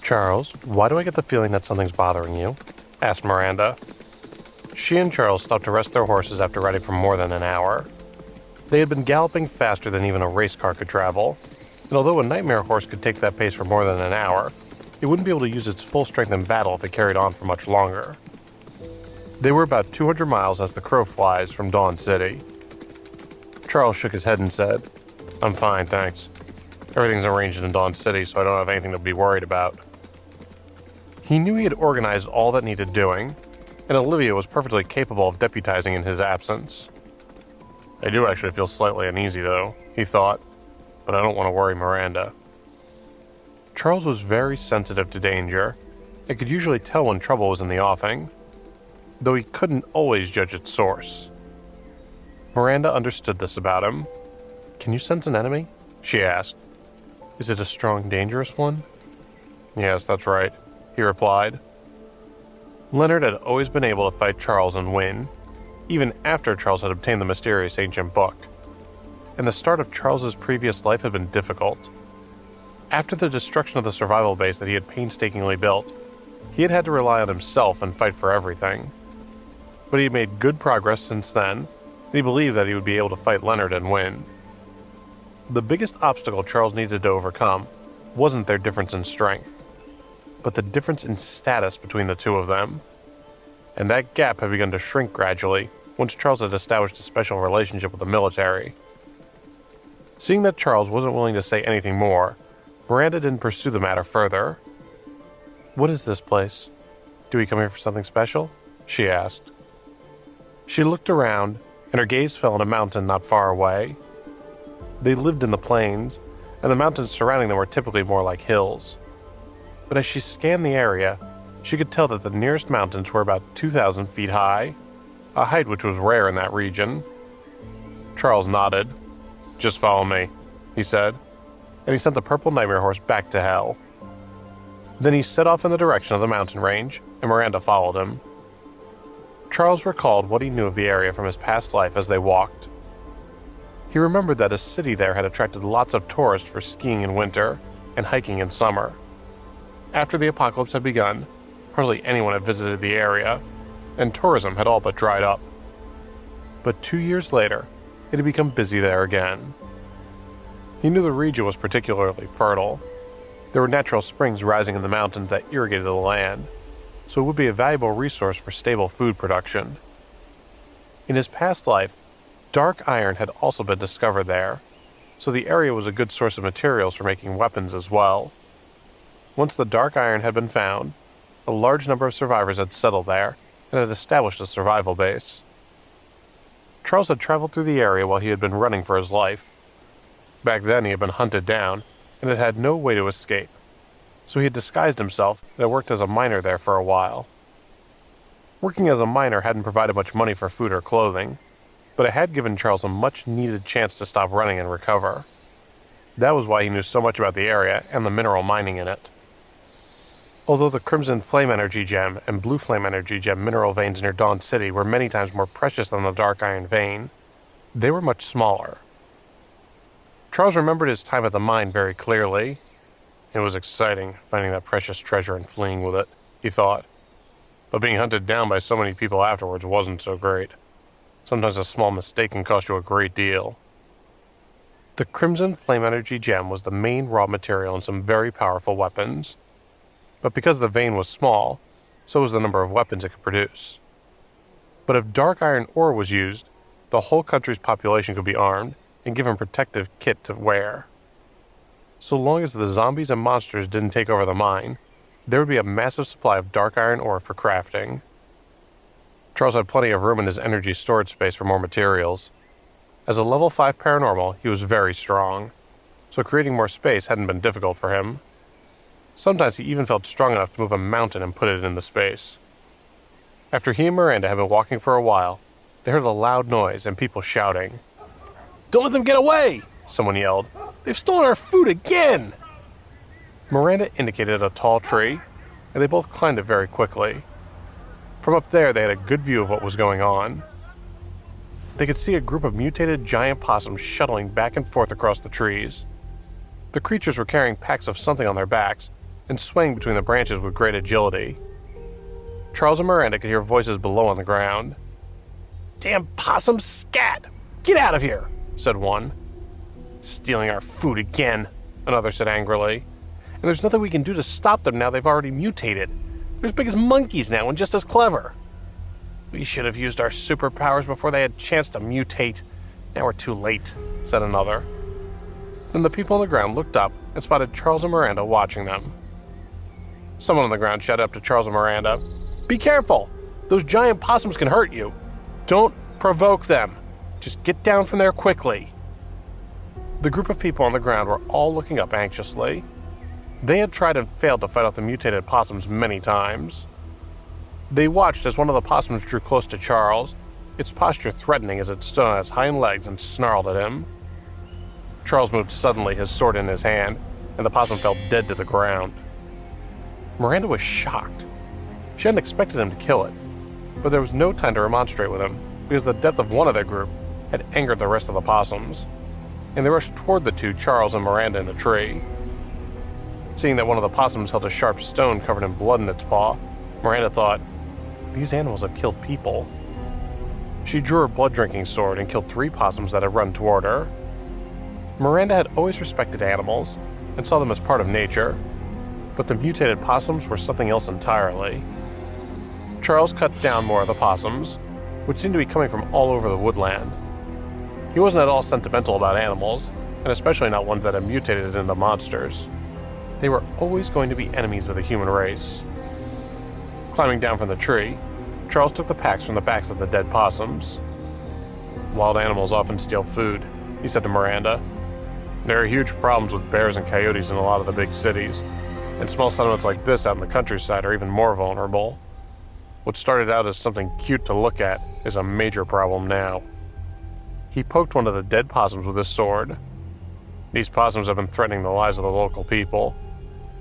Charles, why do I get the feeling that something's bothering you? Asked Miranda. She and Charles stopped to rest their horses after riding for more than an hour. They had been galloping faster than even a race car could travel, and although a nightmare horse could take that pace for more than an hour, it wouldn't be able to use its full strength in battle if it carried on for much longer. They were about 200 miles as the crow flies from Dawn City. Charles shook his head and said, "I'm fine, thanks. Everything's arranged in Dawn City, so I don't have anything to be worried about." He knew he had organized all that needed doing, and Olivia was perfectly capable of deputizing in his absence. "I do actually feel slightly uneasy, though," he thought, "but I don't want to worry Miranda." Charles was very sensitive to danger, and could usually tell when trouble was in the offing, though he couldn't always judge its source. Miranda understood this about him. "Can you sense an enemy?" she asked. "Is it a strong, dangerous one?" "Yes, that's right," he replied. Leonard had always been able to fight Charles and win, even after Charles had obtained the mysterious ancient book. And the start of Charles's previous life had been difficult. After the destruction of the survival base that he had painstakingly built, he had had to rely on himself and fight for everything. But he had made good progress since then, and he believed that he would be able to fight Leonard and win. The biggest obstacle Charles needed to overcome wasn't their difference in strength, but the difference in status between the two of them. And that gap had begun to shrink gradually once Charles had established a special relationship with the military. Seeing that Charles wasn't willing to say anything more, Miranda didn't pursue the matter further. "What is this place? Do we come here for something special?" she asked. She looked around, and her gaze fell on a mountain not far away. They lived in the plains, and the mountains surrounding them were typically more like hills. But as she scanned the area, she could tell that the nearest mountains were about 2,000 feet high, a height which was rare in that region. Charles nodded. "Just follow me," he said, and he sent the purple nightmare horse back to hell. Then he set off in the direction of the mountain range, and Miranda followed him. Charles recalled what he knew of the area from his past life as they walked. He remembered that a city there had attracted lots of tourists for skiing in winter and hiking in summer. After the apocalypse had begun, hardly anyone had visited the area, and tourism had all but dried up. But 2 years later, it had become busy there again. He knew the region was particularly fertile. There were natural springs rising in the mountains that irrigated the land, so it would be a valuable resource for stable food production. In his past life, dark iron had also been discovered there, so the area was a good source of materials for making weapons as well. Once the dark iron had been found, a large number of survivors had settled there and had established a survival base. Charles had traveled through the area while he had been running for his life. Back then he had been hunted down and had had no way to escape, so he had disguised himself and worked as a miner there for a while. Working as a miner hadn't provided much money for food or clothing, but it had given Charles a much-needed chance to stop running and recover. That was why he knew so much about the area and the mineral mining in it. Although the Crimson Flame Energy Gem and Blue Flame Energy Gem mineral veins near Dawn City were many times more precious than the Dark Iron vein, they were much smaller. Charles remembered his time at the mine very clearly. It was exciting, finding that precious treasure and fleeing with it, he thought. But being hunted down by so many people afterwards wasn't so great. Sometimes a small mistake can cost you a great deal. The Crimson Flame Energy Gem was the main raw material in some very powerful weapons. But because the vein was small, so was the number of weapons it could produce. But if dark iron ore was used, the whole country's population could be armed and given protective kit to wear. So long as the zombies and monsters didn't take over the mine, there would be a massive supply of dark iron ore for crafting. Charles had plenty of room in his energy storage space for more materials. As a level 5 paranormal, he was very strong, so creating more space hadn't been difficult for him. Sometimes he even felt strong enough to move a mountain and put it into space. After he and Miranda had been walking for a while, they heard a loud noise and people shouting. "Don't let them get away!" someone yelled. "They've stolen our food again!" Miranda indicated a tall tree, and they both climbed it very quickly. From up there, they had a good view of what was going on. They could see a group of mutated giant possums shuttling back and forth across the trees. The creatures were carrying packs of something on their backs, and swaying between the branches with great agility. Charles and Miranda could hear voices below on the ground. "Damn possums, scat! Get out of here!" said one. "Stealing our food again," another said angrily. "And there's nothing we can do to stop them now they've already mutated. They're as big as monkeys now and just as clever. We should have used our superpowers before they had a chance to mutate. Now we're too late," said another. Then the people on the ground looked up and spotted Charles and Miranda watching them. Someone on the ground shouted up to Charles and Miranda, "Be careful! Those giant possums can hurt you. Don't provoke them. Just get down from there quickly." The group of people on the ground were all looking up anxiously. They had tried and failed to fight off the mutated possums many times. They watched as one of the possums drew close to Charles, its posture threatening as it stood on its hind legs and snarled at him. Charles moved suddenly, his sword in his hand, and the possum fell dead to the ground. Miranda was shocked. She hadn't expected him to kill it, but there was no time to remonstrate with him because the death of one of their group had angered the rest of the possums, and they rushed toward the two, Charles and Miranda, in a tree. Seeing that one of the possums held a sharp stone covered in blood in its paw, Miranda thought, "These animals have killed people." She drew her blood-drinking sword and killed 3 possums that had run toward her. Miranda had always respected animals and saw them as part of nature, but the mutated possums were something else entirely. Charles cut down more of the possums, which seemed to be coming from all over the woodland. He wasn't at all sentimental about animals, and especially not ones that had mutated into monsters. They were always going to be enemies of the human race. Climbing down from the tree, Charles took the packs from the backs of the dead possums. "Wild animals often steal food," he said to Miranda. "There are huge problems with bears and coyotes in a lot of the big cities, and small settlements like this out in the countryside are even more vulnerable. What started out as something cute to look at is a major problem now." He poked one of the dead possums with his sword. "These possums have been threatening the lives of the local people.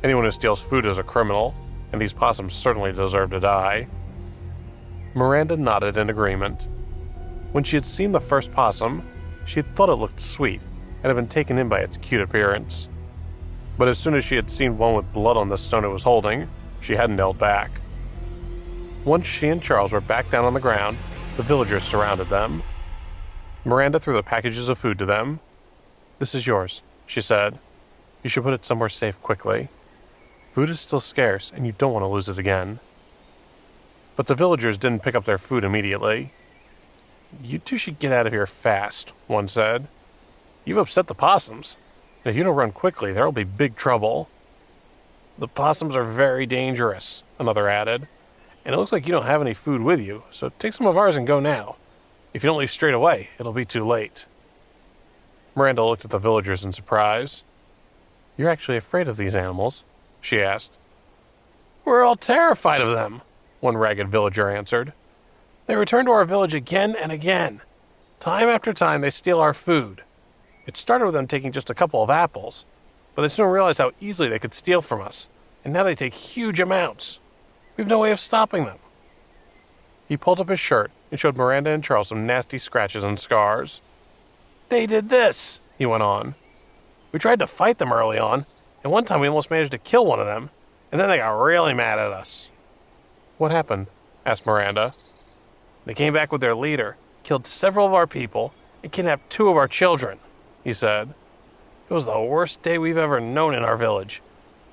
Anyone who steals food is a criminal, and these possums certainly deserve to die." Miranda nodded in agreement. When she had seen the first possum, she had thought it looked sweet and had been taken in by its cute appearance. But as soon as she had seen one with blood on the stone it was holding, she hadn't held back. Once she and Charles were back down on the ground, the villagers surrounded them. Miranda threw the packages of food to them. "This is yours," she said. "You should put it somewhere safe quickly. Food is still scarce, and you don't want to lose it again." But the villagers didn't pick up their food immediately. "You two should get out of here fast," one said. "You've upset the possums, and if you don't run quickly, there will be big trouble." "The possums are very dangerous," another added, "and it looks like you don't have any food with you, so take some of ours and go now. If you don't leave straight away, it'll be too late." Miranda looked at the villagers in surprise. "You're actually afraid of these animals?" she asked. "We're all terrified of them," one ragged villager answered. "They return to our village again and again. Time after time, they steal our food. It started with them taking just a couple of apples, but they soon realized how easily they could steal from us, and now they take huge amounts. We have no way of stopping them." He pulled up his shirt and showed Miranda and Charles some nasty scratches and scars. "They did this," he went on. "We tried to fight them early on, and one time we almost managed to kill one of them, and then they got really mad at us." "What happened?" asked Miranda. "They came back with their leader, killed several of our people, and kidnapped 2 of our children," he said. "It was the worst day we've ever known in our village,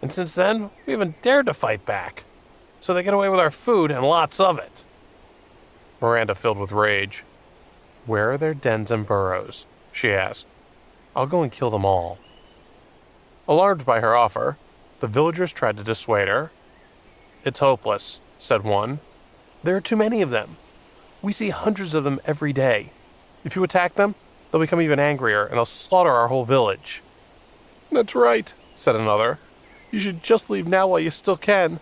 and since then, we haven't dared to fight back. So they get away with our food and lots of it." Miranda filled with rage. "Where are their dens and burrows?" she asked. "I'll go and kill them all." Alarmed by her offer, the villagers tried to dissuade her. "It's hopeless," said one. "There are too many of them. We see hundreds of them every day. If you attack them, they'll become even angrier and they'll slaughter our whole village." "That's right," said another. "You should just leave now while you still can.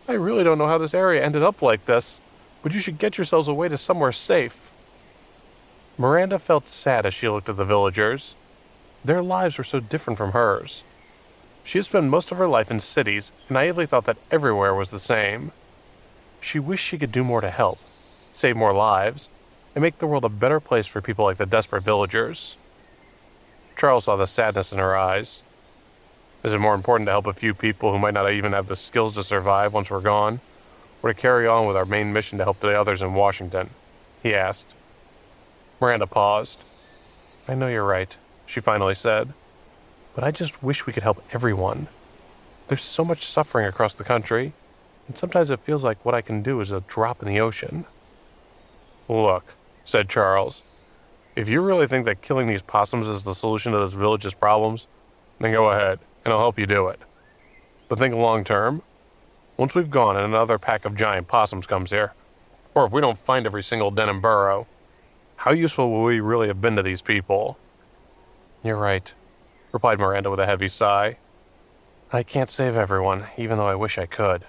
I really don't know how this area ended up like this, but you should get yourselves away to somewhere safe." Miranda felt sad as she looked at the villagers. Their lives were so different from hers. She had spent most of her life in cities and naively thought that everywhere was the same. She wished she could do more to help, save more lives, and make the world a better place for people like the desperate villagers. Charles saw the sadness in her eyes. Is it more important to help a few people who might not even have the skills to survive once we're gone, or to carry on with our main mission to help the others in Washington?" he asked. Miranda paused. "I know you're right," she finally said, "but I just wish we could help everyone. There's so much suffering across the country, and sometimes it feels like what I can do is a drop in the ocean." "Look," said Charles, "if you really think that killing these possums is the solution to this village's problems, then go ahead, and I'll help you do it. But think long term. Once we've gone and another pack of giant possums comes here, or if we don't find every single den and burrow, how useful will we really have been to these people?" "You're right," replied Miranda with a heavy sigh. "I can't save everyone, even though I wish I could.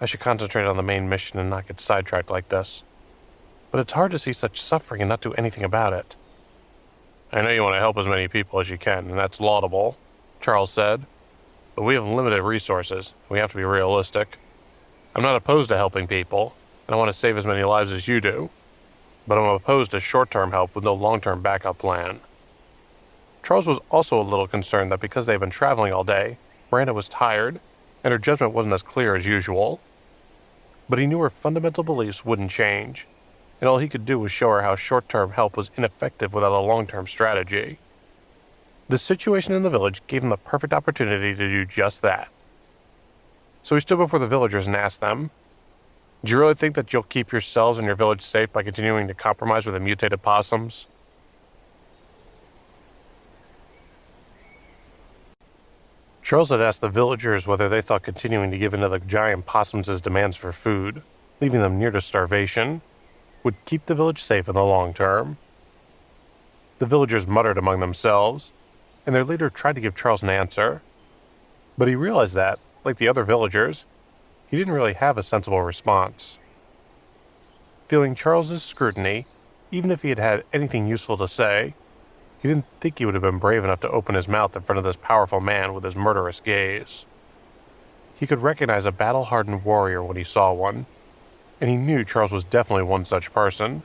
I should concentrate on the main mission and not get sidetracked like this. But it's hard to see such suffering and not do anything about it." "I know you want to help as many people as you can, and that's laudable," Charles said. "But we have limited resources. We have to be realistic. I'm not opposed to helping people, and I want to save as many lives as you do. But I'm opposed to short-term help with no long-term backup plan." Charles was also a little concerned that because they had been traveling all day, Miranda was tired, and her judgment wasn't as clear as usual. But he knew her fundamental beliefs wouldn't change, and all he could do was show her how short-term help was ineffective without a long-term strategy. The situation in the village gave him the perfect opportunity to do just that. So he stood before the villagers and asked them, "Do you really think that you'll keep yourselves and your village safe by continuing to compromise with the mutated possums?" Charles had asked the villagers whether they thought continuing to give in to the giant possums' demands for food, leaving them near to starvation, would keep the village safe in the long term. The villagers muttered among themselves, and their leader tried to give Charles an answer. But he realized that, like the other villagers, he didn't really have a sensible response. Feeling Charles's scrutiny, even if he had had anything useful to say, he didn't think he would have been brave enough to open his mouth in front of this powerful man with his murderous gaze. He could recognize a battle-hardened warrior when he saw one, and he knew Charles was definitely one such person,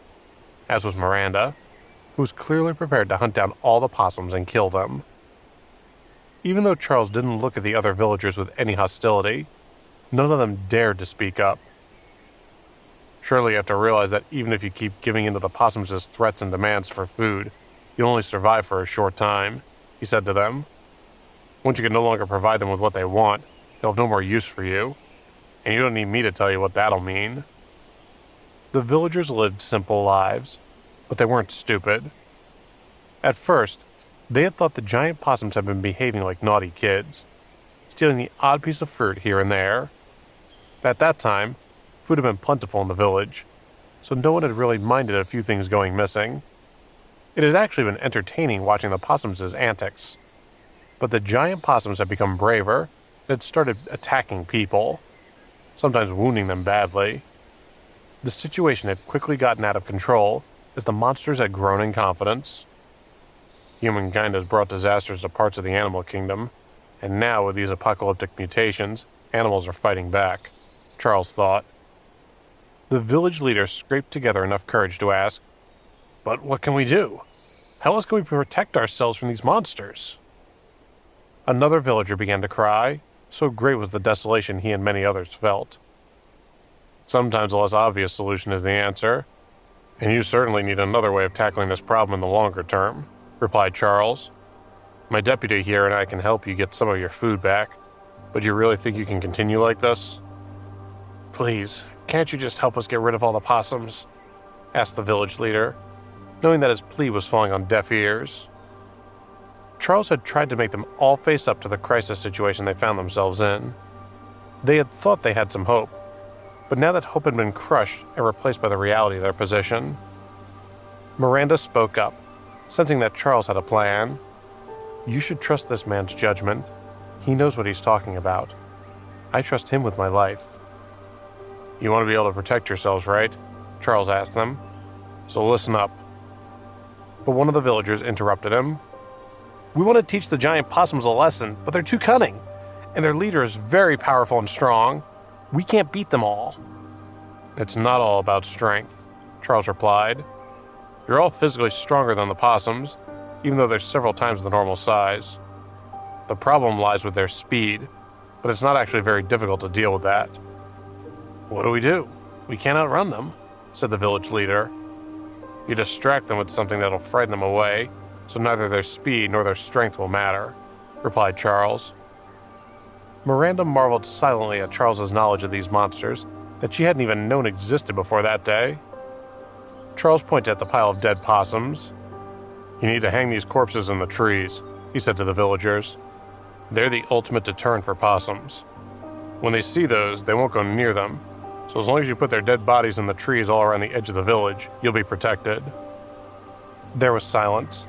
as was Miranda, who was clearly prepared to hunt down all the possums and kill them. Even though Charles didn't look at the other villagers with any hostility, none of them dared to speak up. "Surely you have to realize that even if you keep giving in to the possums' threats and demands for food, you'll only survive for a short time," he said to them. "Once you can no longer provide them with what they want, they'll have no more use for you, and you don't need me to tell you what that'll mean." The villagers lived simple lives, but they weren't stupid. At first, they had thought the giant possums had been behaving like naughty kids, stealing the odd piece of fruit here and there. At that time, food had been plentiful in the village, so no one had really minded a few things going missing. It had actually been entertaining watching the possums' antics. But the giant possums had become braver and had started attacking people, sometimes wounding them badly. The situation had quickly gotten out of control as the monsters had grown in confidence. Humankind has brought disasters to parts of the animal kingdom, and now with these apocalyptic mutations, animals are fighting back, Charles thought. The village leader scraped together enough courage to ask, "But what can we do? How else can we protect ourselves from these monsters?" Another villager began to cry, so great was the desolation he and many others felt. "Sometimes a less obvious solution is the answer, and you certainly need another way of tackling this problem in the longer term," replied Charles. "My deputy here and I can help you get some of your food back, but do you really think you can continue like this?" "Please, can't you just help us get rid of all the possums?" asked the village leader, knowing that his plea was falling on deaf ears. Charles had tried to make them all face up to the crisis situation they found themselves in. They had thought they had some hope, but now that hope had been crushed and replaced by the reality of their position. Miranda spoke up, sensing that Charles had a plan. "You should trust this man's judgment. He knows what he's talking about. I trust him with my life." "You want to be able to protect yourselves, right?" Charles asked them. "So listen up." But one of the villagers interrupted him. "We want to teach the giant possums a lesson, but they're too cunning, and their leader is very powerful and strong. We can't beat them all." "It's not all about strength," Charles replied. "You're all physically stronger than the possums, even though they're several times the normal size. The problem lies with their speed, but it's not actually very difficult to deal with that. What do? We can't outrun them, said the village leader. You distract them with something that'll frighten them away, so neither their speed nor their strength will matter, replied Charles. Miranda marveled silently at Charles's knowledge of these monsters that she hadn't even known existed before that day. Charles pointed at the pile of dead possums. You need to hang these corpses in the trees, he said to the villagers. They're the ultimate deterrent for possums. When they see those, they won't go near them, so as long as you put their dead bodies in the trees all around the edge of the village, you'll be protected. There was silence,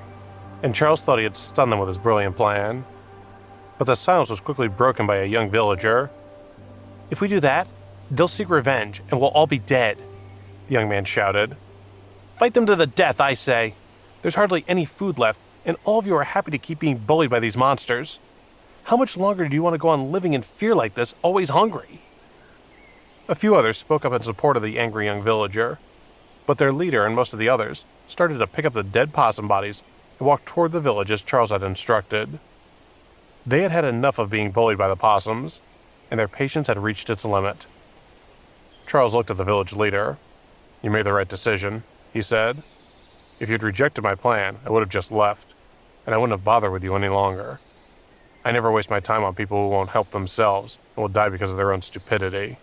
and Charles thought he had stunned them with his brilliant plan. But the silence was quickly broken by a young villager. If we do that, they'll seek revenge, and we'll all be dead, the young man shouted. Fight them to the death, I say. There's hardly any food left, and all of you are happy to keep being bullied by these monsters. How much longer do you want to go on living in fear like this, always hungry? A few others spoke up in support of the angry young villager, but their leader and most of the others started to pick up the dead possum bodies and walk toward the village as Charles had instructed. They had had enough of being bullied by the possums, and their patience had reached its limit. Charles looked at the village leader. You made the right decision, he said. If you'd rejected my plan, I would have just left, and I wouldn't have bothered with you any longer. I never waste my time on people who won't help themselves and will die because of their own stupidity.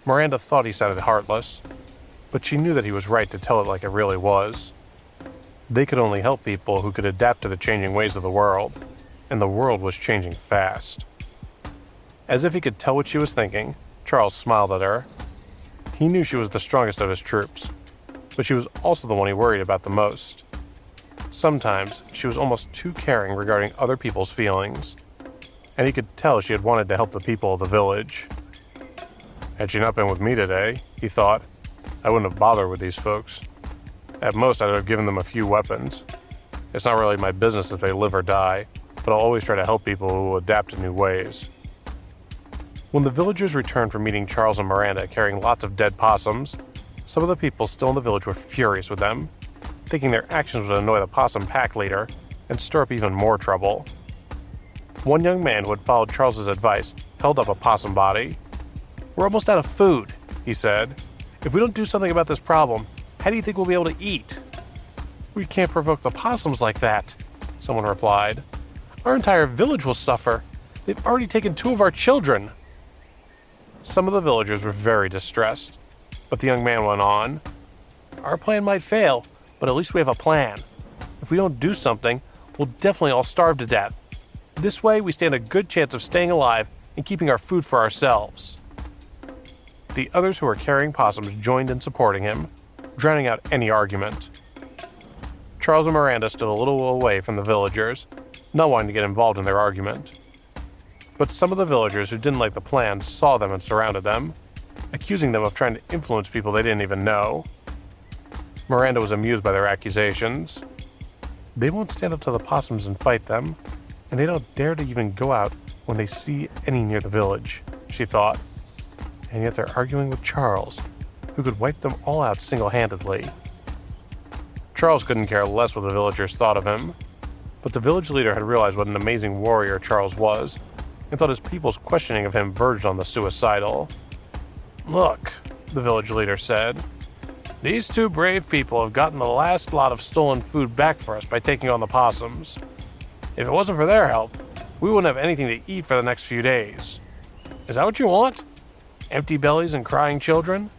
Miranda thought he sounded heartless, but she knew that he was right to tell it like it really was. They could only help people who could adapt to the changing ways of the world, and the world was changing fast. As if he could tell what she was thinking, Charles smiled at her. He knew she was the strongest of his troops, but she was also the one he worried about the most. Sometimes she was almost too caring regarding other people's feelings, and he could tell she had wanted to help the people of the village. Had she not been with me today, he thought, I wouldn't have bothered with these folks. At most, I'd have given them a few weapons. It's not really my business if they live or die, but I'll always try to help people who will adapt to new ways. When the villagers returned from meeting Charles and Miranda carrying lots of dead possums, some of the people still in the village were furious with them, thinking their actions would annoy the possum pack leader and stir up even more trouble. One young man who had followed Charles's advice held up a possum body. We're almost out of food, he said. If we don't do something about this problem, how do you think we'll be able to eat? We can't provoke the possums like that, someone replied. Our entire village will suffer. They've already taken 2 of our children. Some of the villagers were very distressed, but the young man went on. Our plan might fail, but at least we have a plan. If we don't do something, we'll definitely all starve to death. This way, we stand a good chance of staying alive and keeping our food for ourselves. The others who were carrying possums joined in supporting him, drowning out any argument. Charles and Miranda stood a little away from the villagers, not wanting to get involved in their argument. But some of the villagers who didn't like the plan saw them and surrounded them, accusing them of trying to influence people they didn't even know. Miranda was amused by their accusations. They won't stand up to the possums and fight them, and they don't dare to even go out when they see any near the village, she thought. And yet they're arguing with Charles, who could wipe them all out single-handedly. Charles couldn't care less what the villagers thought of him, but the village leader had realized what an amazing warrior Charles was, and thought his people's questioning of him verged on the suicidal. Look, the village leader said, these 2 brave people have gotten the last lot of stolen food back for us by taking on the possums. If it wasn't for their help, we wouldn't have anything to eat for the next few days. Is that what you want? Empty bellies and crying children?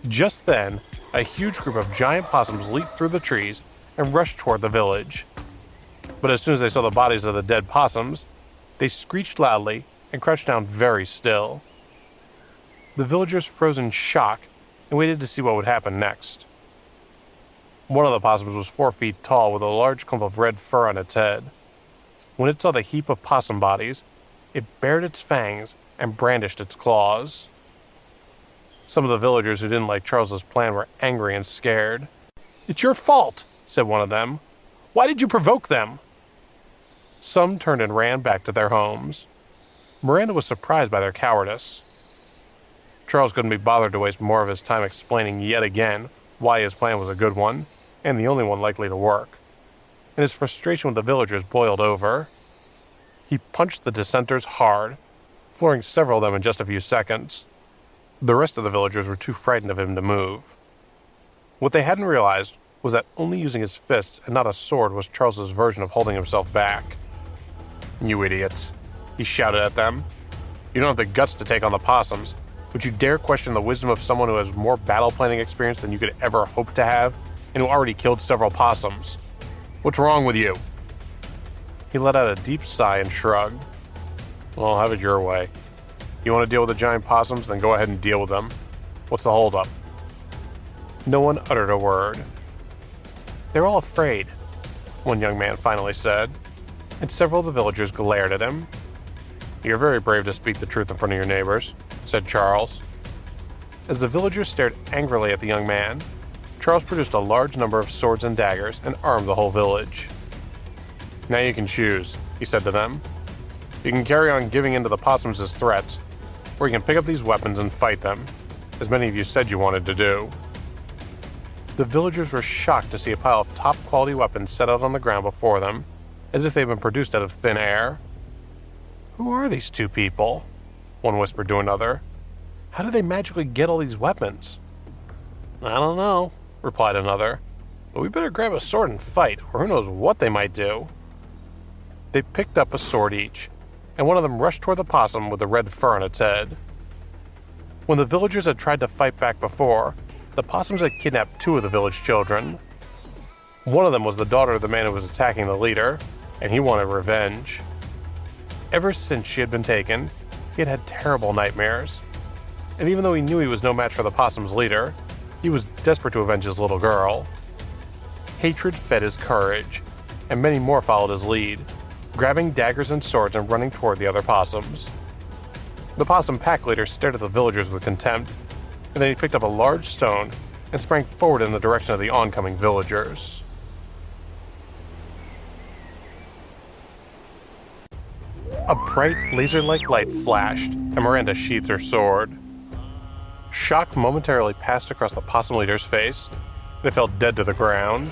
Just then, a huge group of giant possums leaped through the trees and rushed toward the village. But as soon as they saw the bodies of the dead possums, they screeched loudly and crouched down very still. The villagers froze in shock and waited to see what would happen next. One of the possums was 4 feet tall with a large clump of red fur on its head. When it saw the heap of possum bodies, it bared its fangs and brandished its claws. Some of the villagers who didn't like Charles's plan were angry and scared. It's your fault, said one of them. Why did you provoke them? Some turned and ran back to their homes. Miranda was surprised by their cowardice. Charles couldn't be bothered to waste more of his time explaining yet again why his plan was a good one, and the only one likely to work. and his frustration with the villagers boiled over. He punched the dissenters hard, flooring several of them in just a few seconds. The rest of the villagers were too frightened of him to move. What they hadn't realized was that only using his fists and not a sword was Charles's version of holding himself back. "You idiots," he shouted at them. "You don't have the guts to take on the possums, but you dare question the wisdom of someone who has more battle planning experience than you could ever hope to have, and who already killed several possums. What's wrong with you?" He let out a deep sigh and shrugged. "Well, have it your way. You want to deal with the giant possums, then go ahead and deal with them. What's the holdup?" No one uttered a word. "They're all afraid," one young man finally said, and several of the villagers glared at him. "You're very brave to speak the truth in front of your neighbors," said Charles. As the villagers stared angrily at the young man, Charles produced a large number of swords and daggers and armed the whole village. "Now you can choose," he said to them. "You can carry on giving in to the possums as threats, or you can pick up these weapons and fight them, as many of you said you wanted to do." The villagers were shocked to see a pile of top-quality weapons set out on the ground before them, as if they had been produced out of thin air. "Who are these two people?" one whispered to another. "How did they magically get all these weapons?" "I don't know," replied another, "but we better grab a sword and fight, or who knows what they might do." They picked up a sword each, and one of them rushed toward the possum with the red fur on its head. When the villagers had tried to fight back before, the possums had kidnapped two of the village children. One of them was the daughter of the man who was attacking the leader, and he wanted revenge. Ever since she had been taken, he had had terrible nightmares, and even though he knew he was no match for the possum's leader, he was desperate to avenge his little girl. Hatred fed his courage, and many more followed his lead, grabbing daggers and swords and running toward the other possums. The possum pack leader stared at the villagers with contempt, and then he picked up a large stone and sprang forward in the direction of the oncoming villagers. A bright, laser-like light flashed, and Miranda sheathed her sword. Shock momentarily passed across the possum leader's face, and it fell dead to the ground.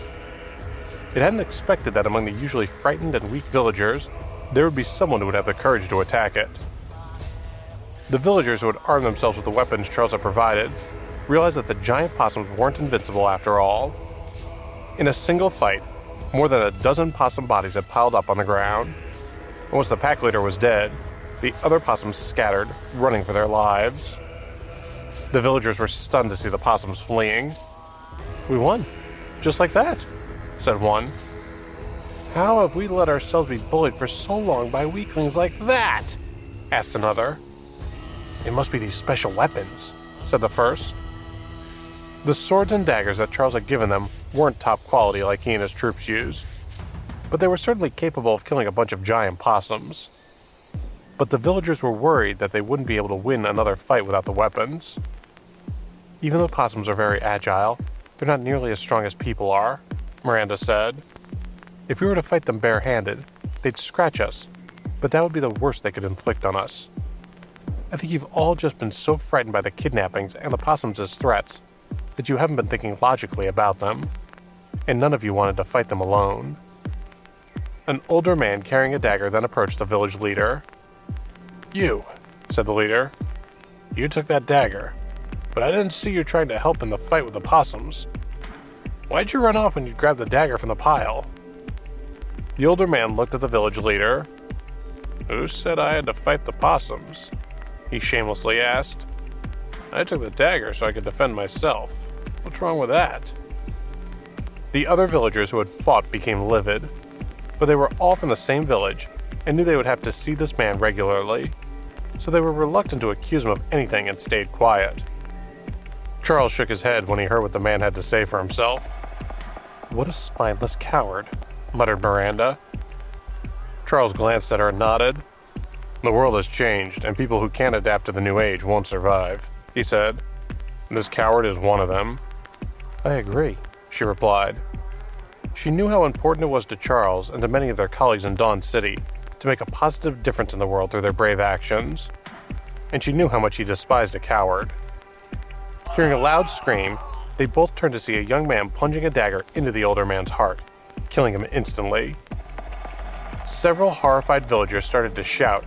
It hadn't expected that among the usually frightened and weak villagers, there would be someone who would have the courage to attack it. The villagers who had armed themselves with the weapons Charles had provided realized that the giant possums weren't invincible after all. In a single fight, more than a dozen possum bodies had piled up on the ground. And once the pack leader was dead, the other possums scattered, running for their lives. The villagers were stunned to see the possums fleeing. "We won, just like that," said one. "How have we let ourselves be bullied for so long by weaklings like that?" asked another. "It must be these special weapons," said the first. The swords and daggers that Charles had given them weren't top quality like he and his troops used, but they were certainly capable of killing a bunch of giant possums. But the villagers were worried that they wouldn't be able to win another fight without the weapons. "Even though possums are very agile, they're not nearly as strong as people are," Miranda said. "If we were to fight them barehanded, they'd scratch us, but that would be the worst they could inflict on us. I think you've all just been so frightened by the kidnappings and the possums as threats that you haven't been thinking logically about them, and none of you wanted to fight them alone." An older man carrying a dagger then approached the village leader. "You," said the leader. "You took that dagger, but I didn't see you trying to help in the fight with the possums. Why'd you run off when you grabbed the dagger from the pile?" The older man looked at the village leader. "Who said I had to fight the possums?" he shamelessly asked. "I took the dagger so I could defend myself. What's wrong with that?" The other villagers who had fought became livid, but they were all from the same village and knew they would have to see this man regularly, so they were reluctant to accuse him of anything and stayed quiet. Charles shook his head when he heard what the man had to say for himself. "What a spineless coward," muttered Miranda. Charles glanced at her and nodded. "The world has changed, and people who can't adapt to the new age won't survive," he said. "This coward is one of them." "I agree," she replied. She knew how important it was to Charles and to many of their colleagues in Dawn City to make a positive difference in the world through their brave actions, and she knew how much he despised a coward. Hearing a loud scream, they both turned to see a young man plunging a dagger into the older man's heart, killing him instantly. Several horrified villagers started to shout,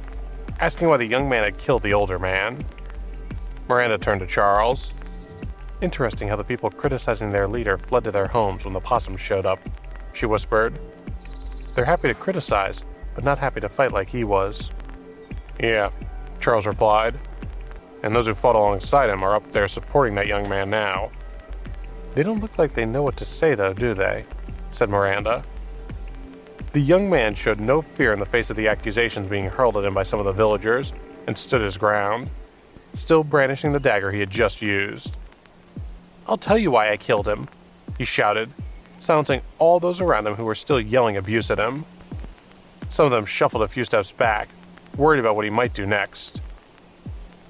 asking why the young man had killed the older man. Miranda turned to Charles. "Interesting how the people criticizing their leader fled to their homes when the possums showed up," she whispered. "They're happy to criticize, but not happy to fight like he was." "Yeah," Charles replied. "And those who fought alongside him are up there supporting that young man now." "They don't look like they know what to say, though, do they?" said Miranda. The young man showed no fear in the face of the accusations being hurled at him by some of the villagers and stood his ground, still brandishing the dagger he had just used. "I'll tell you why I killed him," he shouted, silencing all those around him who were still yelling abuse at him. Some of them shuffled a few steps back, worried about what he might do next.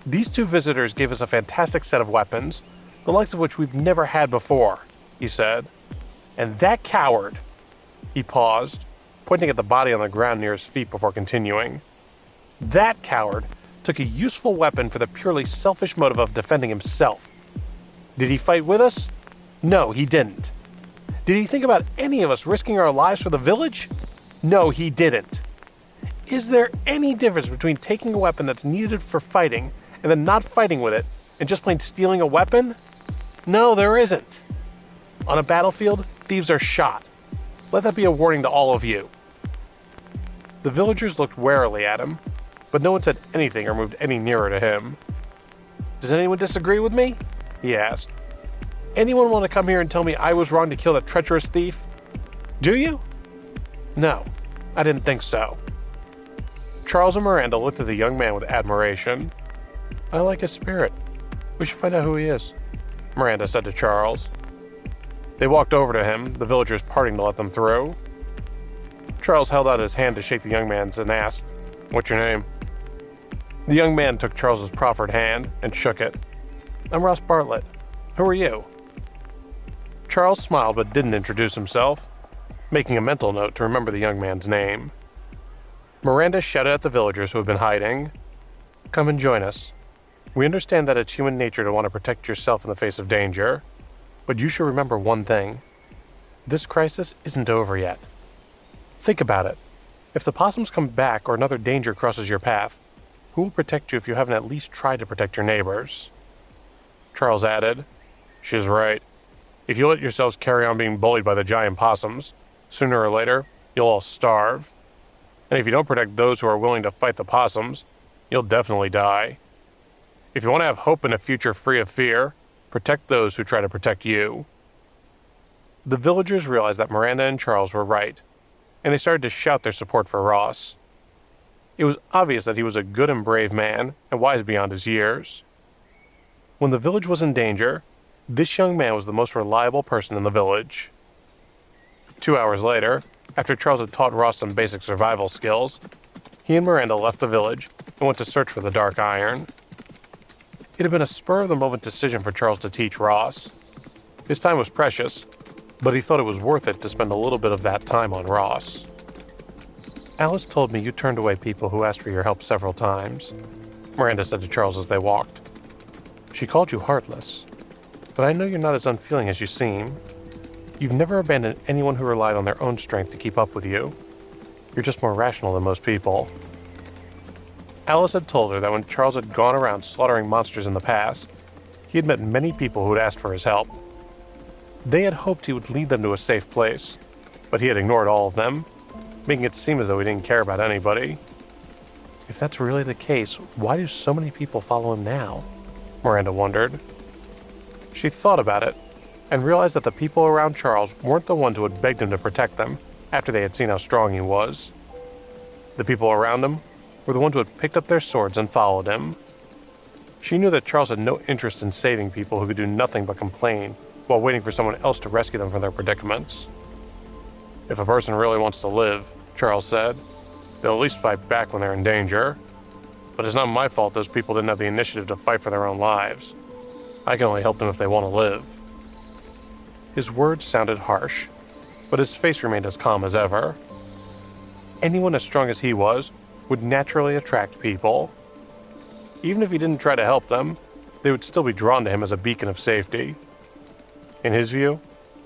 "These two visitors gave us a fantastic set of weapons, the likes of which we've never had before," he said. "And that coward," he paused, pointing at the body on the ground near his feet before continuing. "That coward took a useful weapon for the purely selfish motive of defending himself. Did he fight with us? No, he didn't. Did he think about any of us risking our lives for the village? No, he didn't. Is there any difference between taking a weapon that's needed for fighting and then not fighting with it and just plain stealing a weapon? No, there isn't. On a battlefield, thieves are shot. Let that be a warning to all of you." The villagers looked warily at him, but no one said anything or moved any nearer to him. "Does anyone disagree with me?" he asked. "Anyone want to come here and tell me I was wrong to kill that treacherous thief? Do you?" "No, I didn't think so." Charles and Miranda looked at the young man with admiration. "I like his spirit. We should find out who he is," Miranda said to Charles. They walked over to him, the villagers parting to let them through. Charles held out his hand to shake the young man's and asked, "What's your name?" The young man took Charles's proffered hand and shook it. "I'm Ross Bartlett. Who are you?" Charles smiled but didn't introduce himself, making a mental note to remember the young man's name. Miranda shouted at the villagers who had been hiding, "Come and join us. We understand that it's human nature to want to protect yourself in the face of danger, but you should remember one thing. This crisis isn't over yet. Think about it. If the possums come back or another danger crosses your path, who will protect you if you haven't at least tried to protect your neighbors?" Charles added, "She's right. If you let yourselves carry on being bullied by the giant possums, sooner or later, you'll all starve. And if you don't protect those who are willing to fight the possums, you'll definitely die. If you want to have hope in a future free of fear, protect those who try to protect you." The villagers realized that Miranda and Charles were right, and they started to shout their support for Ross. It was obvious that he was a good and brave man, and wise beyond his years. When the village was in danger, this young man was the most reliable person in the village. 2 hours later, after Charles had taught Ross some basic survival skills, he and Miranda left the village and went to search for the dark iron. It had been a spur-of-the-moment decision for Charles to teach Ross. His time was precious, but he thought it was worth it to spend a little bit of that time on Ross. "Alice told me you turned away people who asked for your help several times," Miranda said to Charles as they walked. "She called you heartless, but I know you're not as unfeeling as you seem. You've never abandoned anyone who relied on their own strength to keep up with you. You're just more rational than most people." Alice had told her that when Charles had gone around slaughtering monsters in the past, he had met many people who had asked for his help. They had hoped he would lead them to a safe place, but he had ignored all of them, making it seem as though he didn't care about anybody. If that's really the case, why do so many people follow him now? Miranda wondered. She thought about it, and realized that the people around Charles weren't the ones who had begged him to protect them after they had seen how strong he was. The people around him were the ones who had picked up their swords and followed him. She knew that Charles had no interest in saving people who could do nothing but complain while waiting for someone else to rescue them from their predicaments. "If a person really wants to live," Charles said, "they'll at least fight back when they're in danger. But it's not my fault those people didn't have the initiative to fight for their own lives. I can only help them if they want to live." His words sounded harsh, but his face remained as calm as ever. Anyone as strong as he was would naturally attract people. Even if he didn't try to help them, they would still be drawn to him as a beacon of safety. In his view,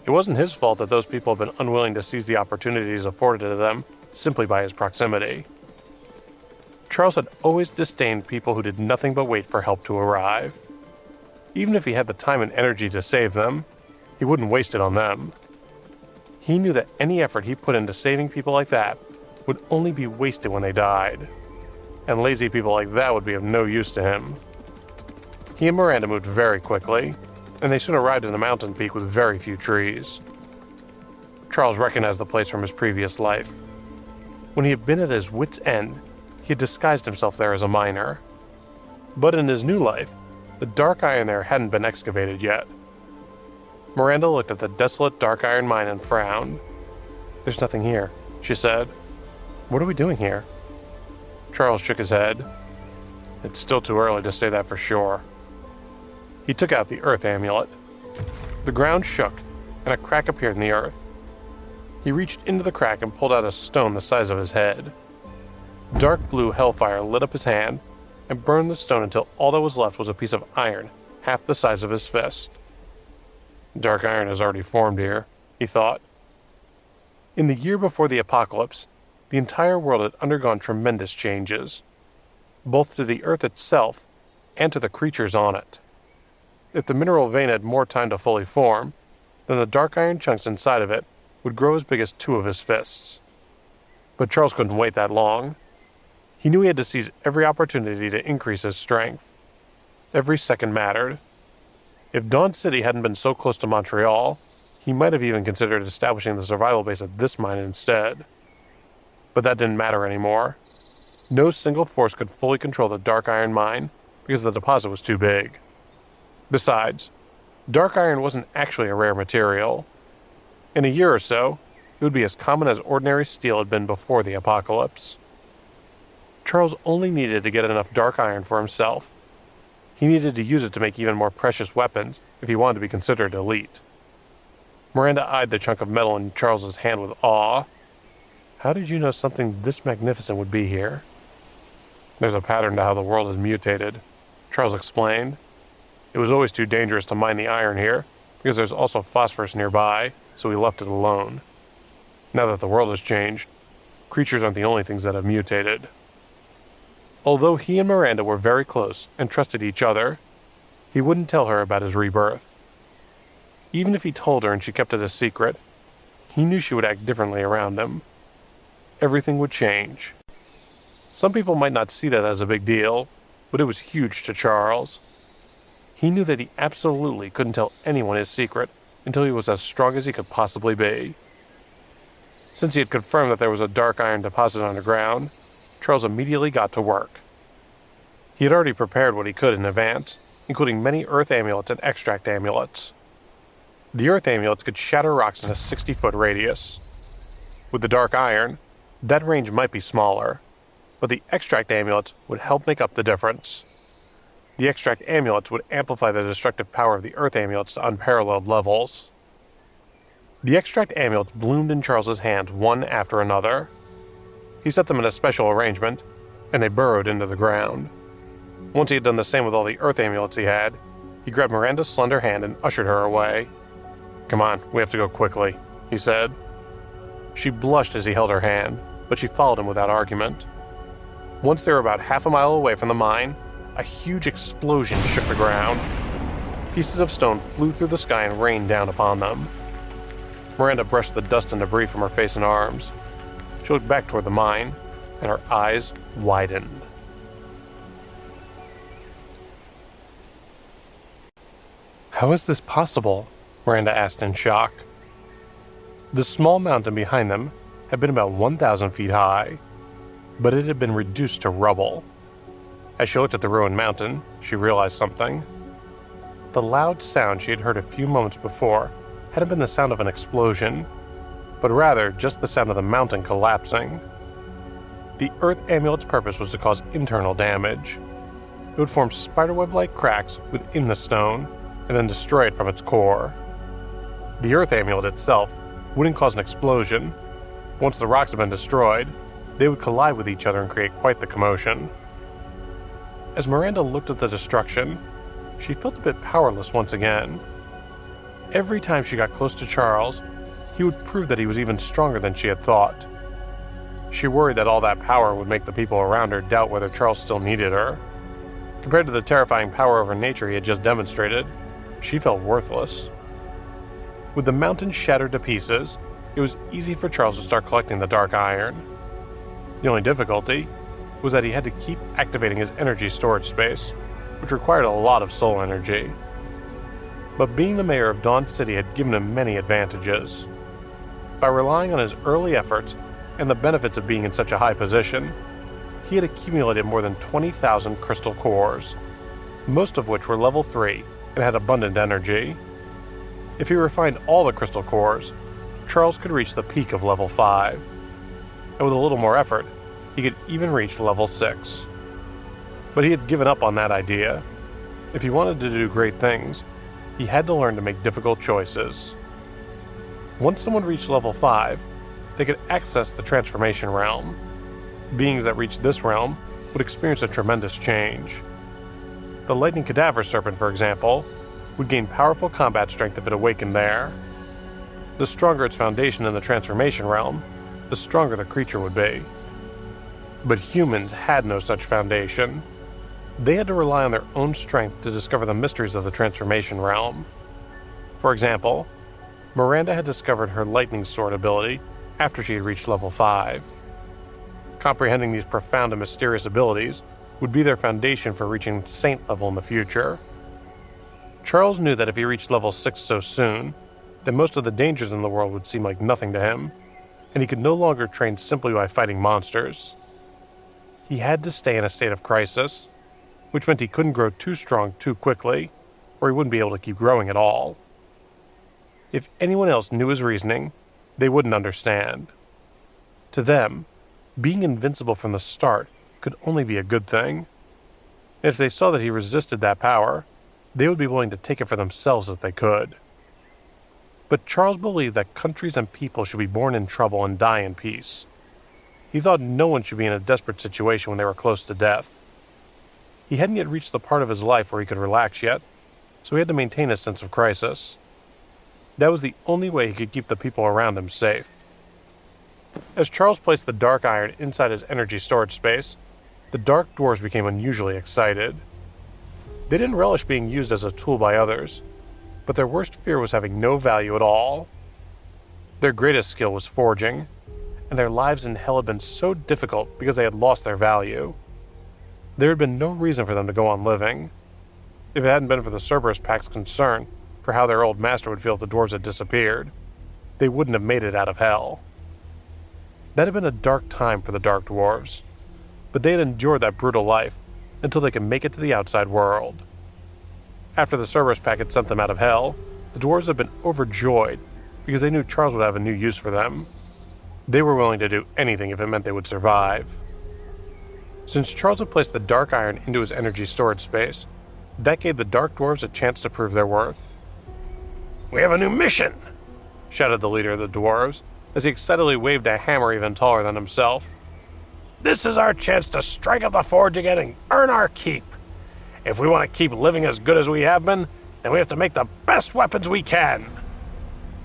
It wasn't his fault that those people had been unwilling to seize the opportunities afforded to them simply by his proximity. Charles had always disdained people who did nothing but wait for help to arrive. Even if he had the time and energy to save them, he wouldn't waste it on them. He knew that any effort he put into saving people like that would only be wasted when they died, and lazy people like that would be of no use to him. He and Miranda moved very quickly, and they soon arrived in a mountain peak with very few trees. Charles recognized the place from his previous life. When he had been at his wit's end, he had disguised himself there as a miner. But in his new life, the dark iron there hadn't been excavated yet. Miranda looked at the desolate dark iron mine and frowned. "There's nothing here," she said. "What are we doing here?" Charles shook his head. "It's still too early to say that for sure." He took out the earth amulet. The ground shook, and a crack appeared in the earth. He reached into the crack and pulled out a stone the size of his head. Dark blue hellfire lit up his hand and burned the stone until all that was left was a piece of iron half the size of his fist. "Dark iron has already formed here," he thought. In the year before the apocalypse, the entire world had undergone tremendous changes, both to the earth itself and to the creatures on it. If the mineral vein had more time to fully form, then the dark iron chunks inside of it would grow as big as two of his fists. But Charles couldn't wait that long. He knew he had to seize every opportunity to increase his strength. Every second mattered. If Dawn City hadn't been so close to Montreal, he might have even considered establishing the survival base at this mine instead. But that didn't matter anymore. No single force could fully control the dark iron mine because the deposit was too big. Besides, dark iron wasn't actually a rare material. In a year or so, it would be as common as ordinary steel had been before the apocalypse. Charles only needed to get enough dark iron for himself. He needed to use it to make even more precious weapons if he wanted to be considered elite. Miranda eyed the chunk of metal in Charles's hand with awe. "How did you know something this magnificent would be here?" "There's a pattern to how the world has mutated," Charles explained. "It was always too dangerous to mine the iron here, because there's also phosphorus nearby, so we left it alone. Now that the world has changed, creatures aren't the only things that have mutated." Although he and Miranda were very close and trusted each other, he wouldn't tell her about his rebirth. Even if he told her and she kept it a secret, he knew she would act differently around him. Everything would change. Some people might not see that as a big deal, but it was huge to Charles. He knew that he absolutely couldn't tell anyone his secret until he was as strong as he could possibly be. Since he had confirmed that there was a dark iron deposit underground, Charles immediately got to work. He had already prepared what he could in advance, including many earth amulets and extract amulets. The earth amulets could shatter rocks in a 60-foot radius. With the dark iron, that range might be smaller, but the extract amulets would help make up the difference. The extract amulets would amplify the destructive power of the earth amulets to unparalleled levels. The extract amulets bloomed in Charles's hands one after another. He set them in a special arrangement, and they burrowed into the ground. Once he had done the same with all the earth amulets he had, he grabbed Miranda's slender hand and ushered her away. "Come on, we have to go quickly," he said. She blushed as he held her hand, but she followed him without argument. Once they were about half a mile away from the mine, a huge explosion shook the ground. Pieces of stone flew through the sky and rained down upon them. Miranda brushed the dust and debris from her face and arms. She looked back toward the mine, and her eyes widened. "How is this possible?" Miranda asked in shock. The small mountain behind them had been about 1,000 feet high, but it had been reduced to rubble. As she looked at the ruined mountain, she realized something. The loud sound she had heard a few moments before hadn't been the sound of an explosion, but rather just the sound of the mountain collapsing. The earth amulet's purpose was to cause internal damage. It would form spiderweb-like cracks within the stone, and then destroy it from its core. The earth amulet itself wouldn't cause an explosion. Once the rocks had been destroyed, they would collide with each other and create quite the commotion. As Miranda looked at the destruction, she felt a bit powerless once again. every time she got close to Charles, he would prove that he was even stronger than she had thought. She worried that all that power would make the people around her doubt whether Charles still needed her. Compared to the terrifying power over nature he had just demonstrated, she felt worthless. With the mountain shattered to pieces, it was easy for Charles to start collecting the dark iron. The only difficulty was that he had to keep activating his energy storage space, which required a lot of soul energy. But being the mayor of Dawn City had given him many advantages. By relying on his early efforts and the benefits of being in such a high position, he had accumulated more than 20,000 crystal cores, most of which were level 3 and had abundant energy. If he refined all the crystal cores, Charles could reach the peak of level 5. And with a little more effort, he could even reach level 6. But he had given up on that idea. If he wanted to do great things, he had to learn to make difficult choices. Once someone reached level 5, they could access the transformation realm. Beings that reached this realm would experience a tremendous change. The lightning cadaver serpent, for example, would gain powerful combat strength if it awakened there. The stronger its foundation in the transformation realm, the stronger the creature would be. But humans had no such foundation. They had to rely on their own strength to discover the mysteries of the transformation realm. For example, Miranda had discovered her lightning sword ability after she had reached level 5. Comprehending these profound and mysterious abilities would be their foundation for reaching saint level in the future. Charles knew that if he reached level 6 so soon, then most of the dangers in the world would seem like nothing to him, and he could no longer train simply by fighting monsters. He had to stay in a state of crisis, which meant he couldn't grow too strong too quickly, or he wouldn't be able to keep growing at all. If anyone else knew his reasoning, they wouldn't understand. To them, being invincible from the start could only be a good thing. And if they saw that he resisted that power, they would be willing to take it for themselves if they could. But Charles believed that countries and people should be born in trouble and die in peace. He thought no one should be in a desperate situation when they were close to death. He hadn't yet reached the part of his life where he could relax yet, so he had to maintain a sense of crisis. That was the only way he could keep the people around him safe. As Charles placed the dark iron inside his energy storage space, the dark dwarves became unusually excited. They didn't relish being used as a tool by others, but their worst fear was having no value at all. Their greatest skill was forging, and their lives in hell had been so difficult because they had lost their value. There had been no reason for them to go on living. If it hadn't been for the Cerberus Pack's concern for how their old master would feel if the dwarves had disappeared, they wouldn't have made it out of hell. That had been a dark time for the Dark Dwarves, but they had endured that brutal life until they could make it to the outside world. After the Cerberus Pack had sent them out of hell, the dwarves had been overjoyed because they knew Charles would have a new use for them. They were willing to do anything if it meant they would survive. Since Charles had placed the dark iron into his energy storage space, that gave the Dark Dwarves a chance to prove their worth. "We have a new mission!" shouted the leader of the dwarves, as he excitedly waved a hammer even taller than himself. "This is our chance to strike up the forge again and earn our keep. If we want to keep living as good as we have been, then we have to make the best weapons we can."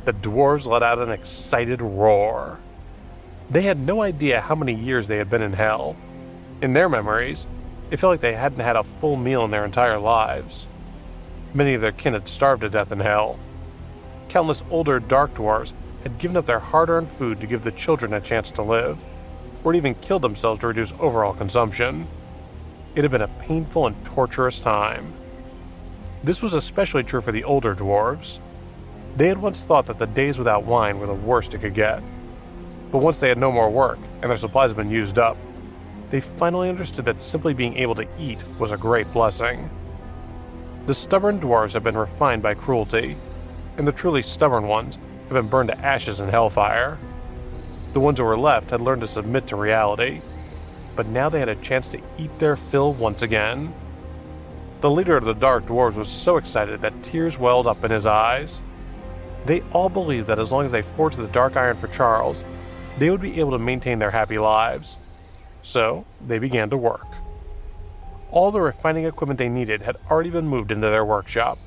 The dwarves let out an excited roar. They had no idea how many years they had been in hell. In their memories, it felt like they hadn't had a full meal in their entire lives. Many of their kin had starved to death in hell. Countless older dark dwarves had given up their hard-earned food to give the children a chance to live, or had even killed themselves to reduce overall consumption. It had been a painful and torturous time. This was especially true for the older dwarves. They had once thought that the days without wine were the worst it could get. But once they had no more work, and their supplies had been used up, they finally understood that simply being able to eat was a great blessing. The stubborn dwarves had been refined by cruelty, and the truly stubborn ones had been burned to ashes in hellfire. The ones who were left had learned to submit to reality, but now they had a chance to eat their fill once again. The leader of the Dark Dwarves was so excited that tears welled up in his eyes. They all believed that as long as they forged the dark iron for Charles, they would be able to maintain their happy lives. So they began to work. All the refining equipment they needed had already been moved into their workshop.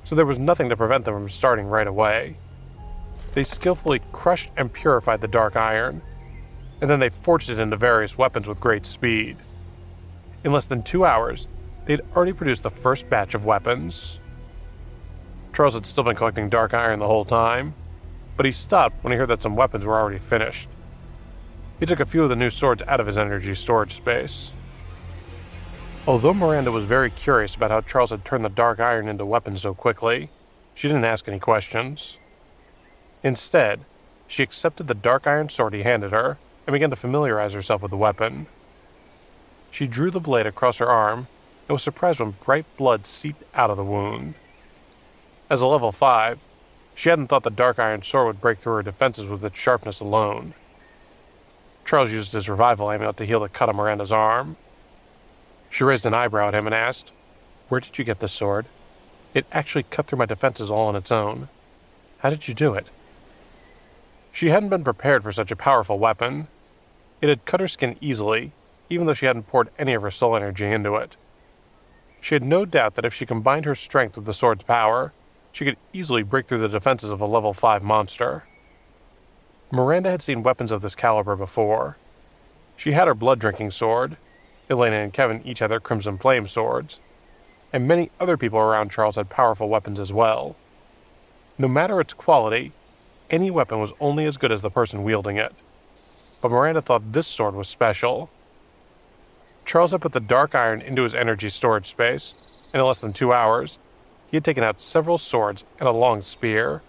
so there was nothing to prevent them from starting right away. They skillfully crushed and purified the dark iron, and then they forged it into various weapons with great speed. In less than 2 hours, they'd already produced the first batch of weapons. Charles had still been collecting dark iron the whole time, but he stopped when he heard that some weapons were already finished. He took a few of the new swords out of his energy storage space. Although Miranda was very curious about how Charles had turned the dark iron into weapons so quickly, she didn't ask any questions. Instead, she accepted the dark iron sword he handed her and began to familiarize herself with the weapon. She drew the blade across her arm and was surprised when bright blood seeped out of the wound. As a level 5, she hadn't thought the dark iron sword would break through her defenses with its sharpness alone. Charles used his revival amulet to heal the cut on Miranda's arm. She raised an eyebrow at him and asked, "Where did you get this sword? It actually cut through my defenses all on its own. How did you do it?" She hadn't been prepared for such a powerful weapon. It had cut her skin easily, even though she hadn't poured any of her soul energy into it. She had no doubt that if she combined her strength with the sword's power, she could easily break through the defenses of a level 5 monster. Miranda had seen weapons of this caliber before. She had her blood-drinking sword, Elena and Kevin each had their Crimson Flame swords, and many other people around Charles had powerful weapons as well. No matter its quality, any weapon was only as good as the person wielding it. But Miranda thought this sword was special. Charles had put the dark iron into his energy storage space, and in less than 2 hours, he had taken out several swords and a long spear,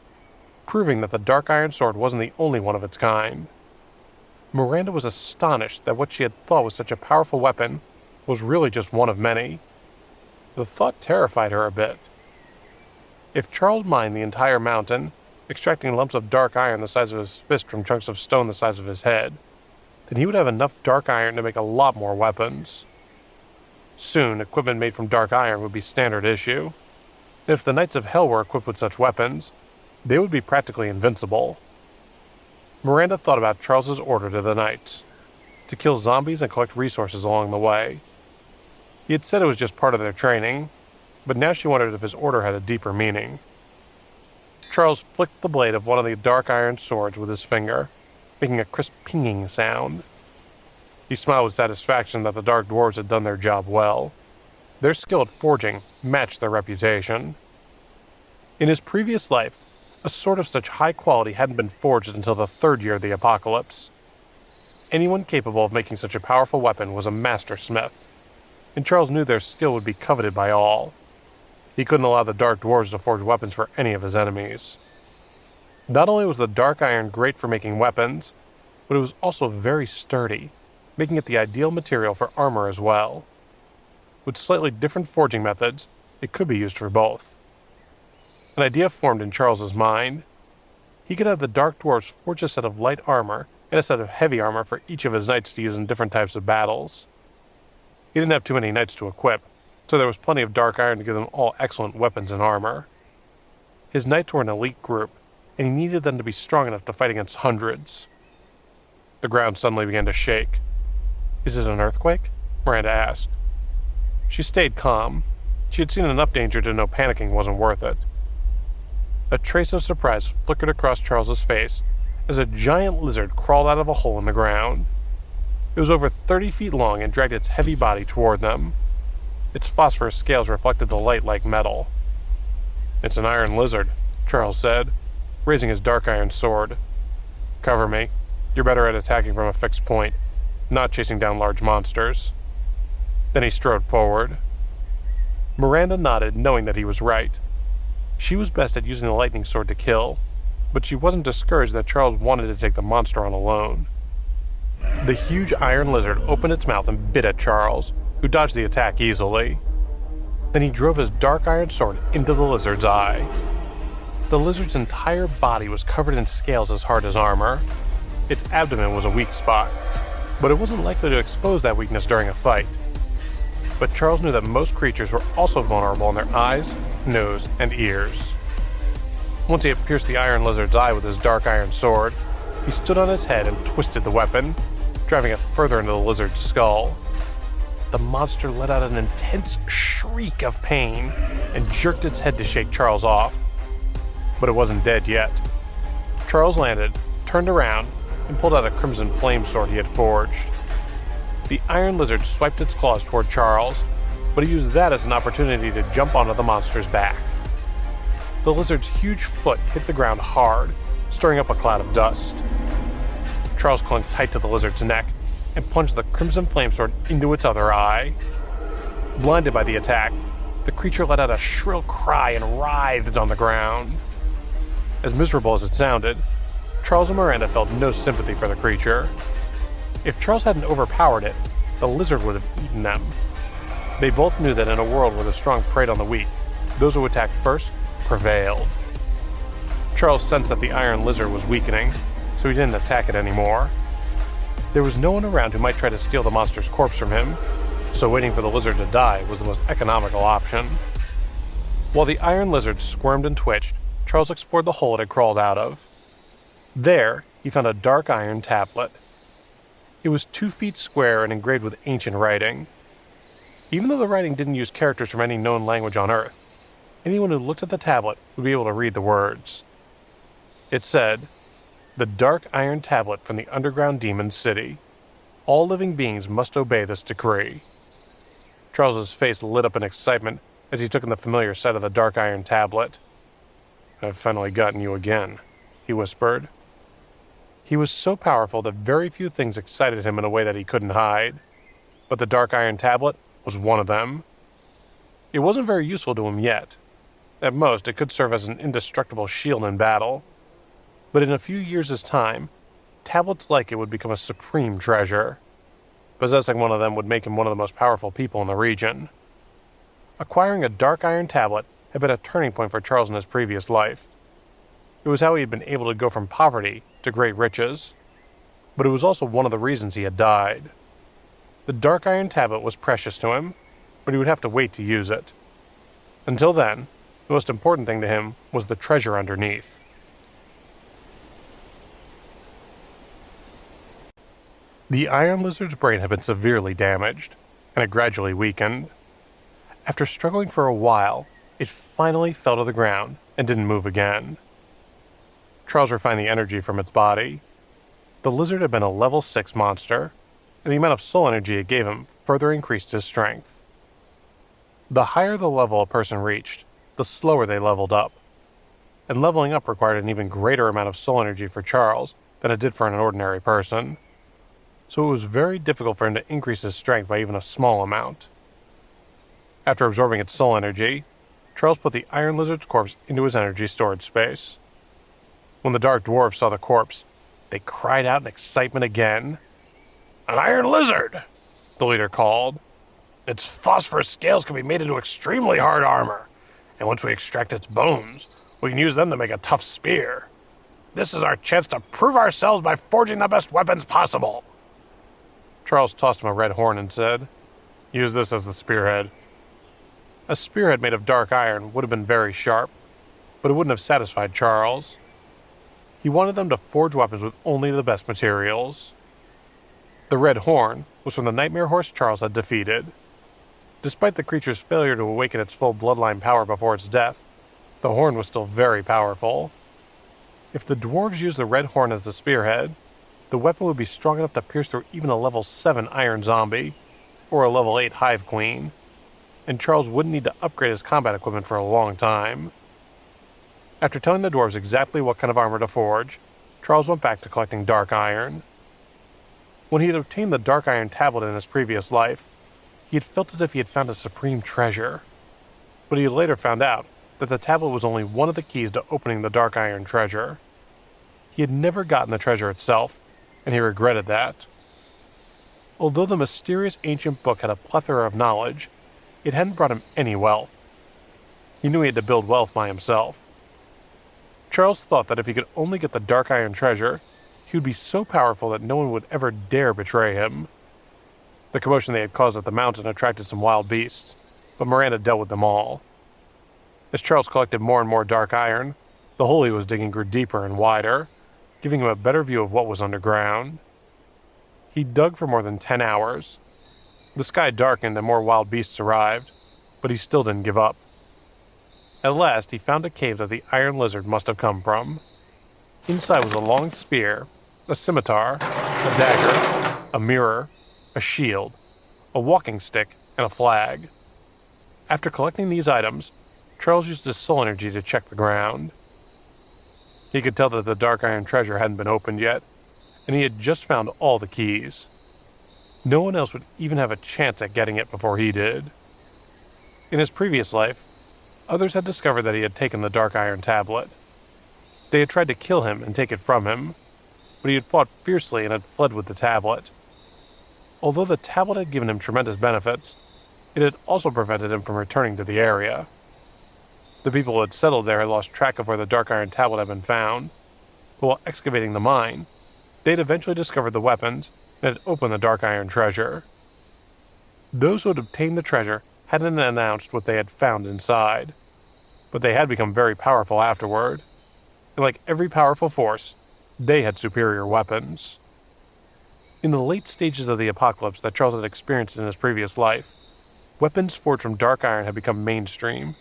proving that the dark iron sword wasn't the only one of its kind. Miranda was astonished that what she had thought was such a powerful weapon was really just one of many. The thought terrified her a bit. If Charles mined the entire mountain, extracting lumps of dark iron the size of his fist from chunks of stone the size of his head, then he would have enough dark iron to make a lot more weapons. Soon, equipment made from dark iron would be standard issue, and if the Knights of Hell were equipped with such weapons, they would be practically invincible. Miranda thought about Charles's order to the Knights, to kill zombies and collect resources along the way. He had said it was just part of their training, but now she wondered if his order had a deeper meaning. Charles flicked the blade of one of the dark iron swords with his finger, making a crisp pinging sound. He smiled with satisfaction that the Dark Dwarves had done their job well. Their skill at forging matched their reputation. In his previous life, a sword of such high quality hadn't been forged until the 3rd year of the apocalypse. Anyone capable of making such a powerful weapon was a master smith, and Charles knew their skill would be coveted by all. He couldn't allow the Dark Dwarves to forge weapons for any of his enemies. Not only was the dark iron great for making weapons, but it was also very sturdy, making it the ideal material for armor as well. With slightly different forging methods, it could be used for both. An idea formed in Charles's mind. He could have the Dark Dwarves forge a set of light armor and a set of heavy armor for each of his knights to use in different types of battles. He didn't have too many knights to equip, so there was plenty of dark iron to give them all excellent weapons and armor. His knights were an elite group, and he needed them to be strong enough to fight against hundreds. The ground suddenly began to shake. "Is it an earthquake?" Miranda asked. She stayed calm. She had seen enough danger to know panicking wasn't worth it. A trace of surprise flickered across Charles's face as a giant lizard crawled out of a hole in the ground. It was over 30 feet long and dragged its heavy body toward them. Its phosphorus scales reflected the light like metal. "It's an iron lizard," Charles said, raising his dark iron sword. "Cover me. You're better at attacking from a fixed point, not chasing down large monsters." Then he strode forward. Miranda nodded, knowing that he was right. She was best at using the lightning sword to kill, but she wasn't discouraged that Charles wanted to take the monster on alone. The huge iron lizard opened its mouth and bit at Charles, who dodged the attack easily. Then he drove his dark iron sword into the lizard's eye. The lizard's entire body was covered in scales as hard as armor. Its abdomen was a weak spot, but it wasn't likely to expose that weakness during a fight. But Charles knew that most creatures were also vulnerable in their eyes, nose, and ears. Once he had pierced the iron lizard's eye with his dark iron sword, he stood on its head and twisted the weapon, driving it further into the lizard's skull. the monster let out an intense shriek of pain and jerked its head to shake Charles off. But it wasn't dead yet. Charles landed, turned around, and pulled out a crimson flame sword he had forged. The iron lizard swiped its claws toward Charles, but he used that as an opportunity to jump onto the monster's back. The lizard's huge foot hit the ground hard, stirring up a cloud of dust. Charles clung tight to the lizard's neck and plunged the crimson flame sword into its other eye. Blinded by the attack, the creature let out a shrill cry and writhed on the ground. As miserable as it sounded, Charles and Miranda felt no sympathy for the creature. If Charles hadn't overpowered it, the lizard would have eaten them. They both knew that in a world where the strong preyed on the weak, those who attacked first prevailed. Charles sensed that the iron lizard was weakening, so he didn't attack it anymore. There was no one around who might try to steal the monster's corpse from him, so waiting for the lizard to die was the most economical option. While the iron lizard squirmed and twitched, Charles explored the hole it had crawled out of. There, he found a dark iron tablet. It was 2 feet square and engraved with ancient writing. Even though the writing didn't use characters from any known language on Earth, anyone who looked at the tablet would be able to read the words. It said, "The dark iron tablet from the underground demon city. All living beings must obey this decree." Charles's face lit up in excitement as he took in the familiar sight of the dark iron tablet. "I've finally gotten you again," he whispered. He was so powerful that very few things excited him in a way that he couldn't hide, but the dark iron tablet was one of them. It wasn't very useful to him yet. At most, it could serve as an indestructible shield in battle. But in a few years' time, tablets like it would become a supreme treasure. Possessing one of them would make him one of the most powerful people in the region. Acquiring a dark iron tablet had been a turning point for Charles in his previous life. It was how he had been able to go from poverty to great riches. But it was also one of the reasons he had died. The dark iron tablet was precious to him, but he would have to wait to use it. Until then, the most important thing to him was the treasure underneath. The iron lizard's brain had been severely damaged, and it gradually weakened. After struggling for a while, it finally fell to the ground and didn't move again. Charles refined the energy from its body. The lizard had been a level 6 monster, and the amount of soul energy it gave him further increased his strength. The higher the level a person reached, the slower they leveled up. And leveling up required an even greater amount of soul energy for Charles than it did for an ordinary person. So it was very difficult for him to increase his strength by even a small amount. After absorbing its soul energy, Charles put the iron lizard's corpse into his energy storage space. When the dark dwarves saw the corpse, they cried out in excitement again. "An iron lizard!" the leader called. "Its phosphorus scales can be made into extremely hard armor, and once we extract its bones, we can use them to make a tough spear. This is our chance to prove ourselves by forging the best weapons possible." Charles tossed him a red horn and said, "Use this as the spearhead." A spearhead made of dark iron would have been very sharp, but it wouldn't have satisfied Charles. He wanted them to forge weapons with only the best materials. The red horn was from the nightmare horse Charles had defeated. Despite the creature's failure to awaken its full bloodline power before its death, the horn was still very powerful. If the dwarves used the red horn as the spearhead, the weapon would be strong enough to pierce through even a level 7 iron zombie, or a level 8 hive queen, and Charles wouldn't need to upgrade his combat equipment for a long time. After telling the dwarves exactly what kind of armor to forge, Charles went back to collecting dark iron. When he had obtained the dark iron tablet in his previous life, he had felt as if he had found a supreme treasure. But he had later found out that the tablet was only one of the keys to opening the dark iron treasure. He had never gotten the treasure itself, and he regretted that. Although the mysterious ancient book had a plethora of knowledge, it hadn't brought him any wealth. He knew he had to build wealth by himself. Charles thought that if he could only get the dark iron treasure, he would be so powerful that no one would ever dare betray him. The commotion they had caused at the mountain attracted some wild beasts, but Miranda dealt with them all. As Charles collected more and more dark iron, the hole he was digging grew deeper and wider, giving him a better view of what was underground. He dug for more than 10 hours. The sky darkened and more wild beasts arrived, but he still didn't give up. At last, he found a cave that the iron lizard must have come from. Inside was a long spear, a scimitar, a dagger, a mirror, a shield, a walking stick, and a flag. After collecting these items, Charles used his soul energy to check the ground. He could tell that the dark iron treasure hadn't been opened yet, and he had just found all the keys. No one else would even have a chance at getting it before he did. In his previous life, others had discovered that he had taken the dark iron tablet. They had tried to kill him and take it from him, but he had fought fiercely and had fled with the tablet. Although the tablet had given him tremendous benefits, it had also prevented him from returning to the area. The people who had settled there had lost track of where the dark iron tablet had been found, but while excavating the mine, they had eventually discovered the weapons and had opened the dark iron treasure. Those who had obtained the treasure hadn't announced what they had found inside, but they had become very powerful afterward, and like every powerful force, they had superior weapons. In the late stages of the apocalypse that Charles had experienced in his previous life, weapons forged from dark iron had become mainstream,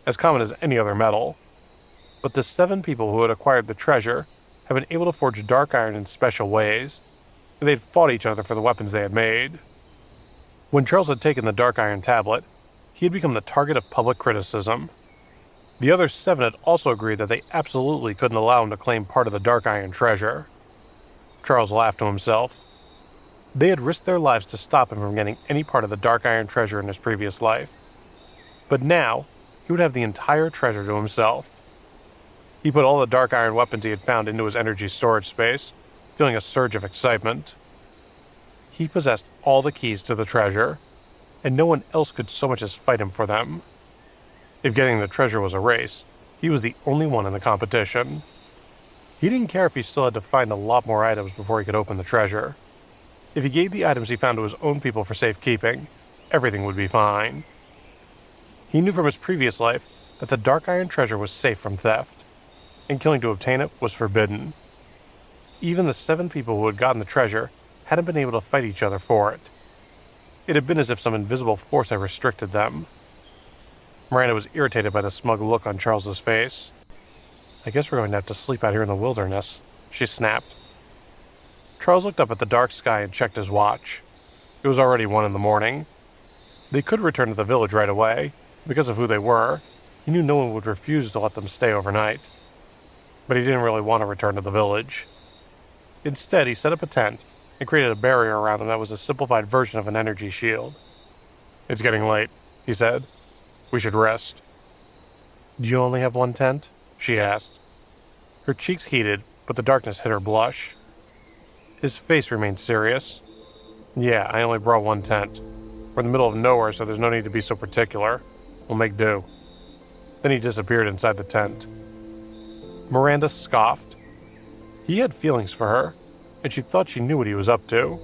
as common as any other metal. But the 7 people who had acquired the treasure had been able to forge dark iron in special ways, and they had fought each other for the weapons they had made. When Charles had taken the dark iron tablet, he had become the target of public criticism. The other 7 had also agreed that they absolutely couldn't allow him to claim part of the dark iron treasure. Charles laughed to himself. They had risked their lives to stop him from getting any part of the dark iron treasure in his previous life. But now, he would have the entire treasure to himself. He put all the dark iron weapons he had found into his energy storage space, feeling a surge of excitement. He possessed all the keys to the treasure, and no one else could so much as fight him for them. If getting the treasure was a race, he was the only one in the competition. He didn't care if he still had to find a lot more items before he could open the treasure. If he gave the items he found to his own people for safekeeping, everything would be fine. He knew from his previous life that the dark iron treasure was safe from theft, and killing to obtain it was forbidden. Even the 7 people who had gotten the treasure hadn't been able to fight each other for it. It had been as if some invisible force had restricted them. Miranda was irritated by the smug look on Charles's face. "I guess we're going to have to sleep out here in the wilderness," she snapped. Charles looked up at the dark sky and checked his watch. It was already 1 in the morning. They could return to the village right away. Because of who they were, he knew no one would refuse to let them stay overnight. But he didn't really want to return to the village. Instead, he set up a tent and created a barrier around him that was a simplified version of an energy shield. "It's getting late," he said. "We should rest." "Do you only have 1 tent?" she asked. Her cheeks heated, but the darkness hid her blush. His face remained serious. "Yeah, I only brought 1 tent. We're in the middle of nowhere, so there's no need to be so particular. We'll make do." Then he disappeared inside the tent. Miranda scoffed. He had feelings for her, and she thought she knew what he was up to,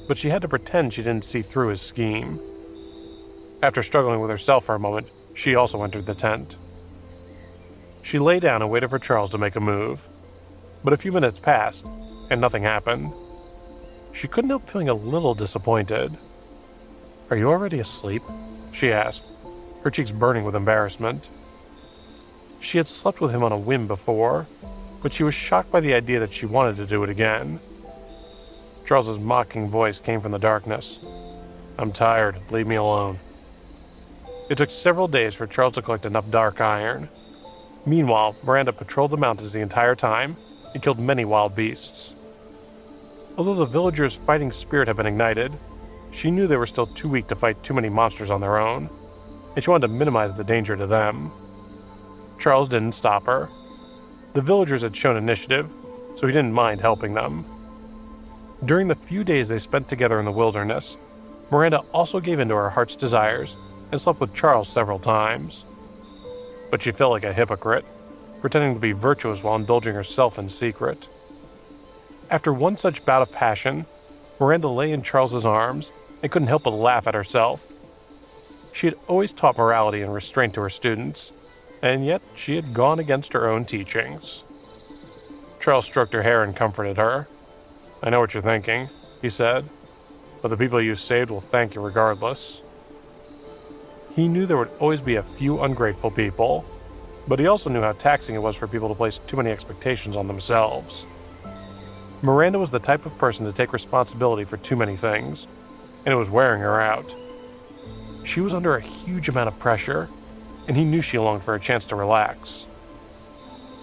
but she had to pretend she didn't see through his scheme. After struggling with herself for a moment, she also entered the tent. She lay down and waited for Charles to make a move, but a few minutes passed, and nothing happened. She couldn't help feeling a little disappointed. "Are you already asleep?" she asked, her cheeks burning with embarrassment. She had slept with him on a whim before, but she was shocked by the idea that she wanted to do it again. Charles's mocking voice came from the darkness. "I'm tired. Leave me alone." It took several days for Charles to collect enough dark iron. Meanwhile, Miranda patrolled the mountains the entire time and killed many wild beasts. Although the villagers' fighting spirit had been ignited, she knew they were still too weak to fight too many monsters on their own, and she wanted to minimize the danger to them. Charles didn't stop her. The villagers had shown initiative, so he didn't mind helping them. During the few days they spent together in the wilderness, Miranda also gave in to her heart's desires and slept with Charles several times. But she felt like a hypocrite, pretending to be virtuous while indulging herself in secret. After one such bout of passion, Miranda lay in Charles's arms and couldn't help but laugh at herself. She had always taught morality and restraint to her students, and yet she had gone against her own teachings. Charles stroked her hair and comforted her. "I know what you're thinking," he said, "but but the people you saved will thank you regardless. He knew there would always be a few ungrateful people, but he also knew how taxing it was for people to place too many expectations on themselves. Miranda was the type of person to take responsibility for too many things, and it was wearing her out. She was under a huge amount of pressure, and he knew she longed for a chance to relax.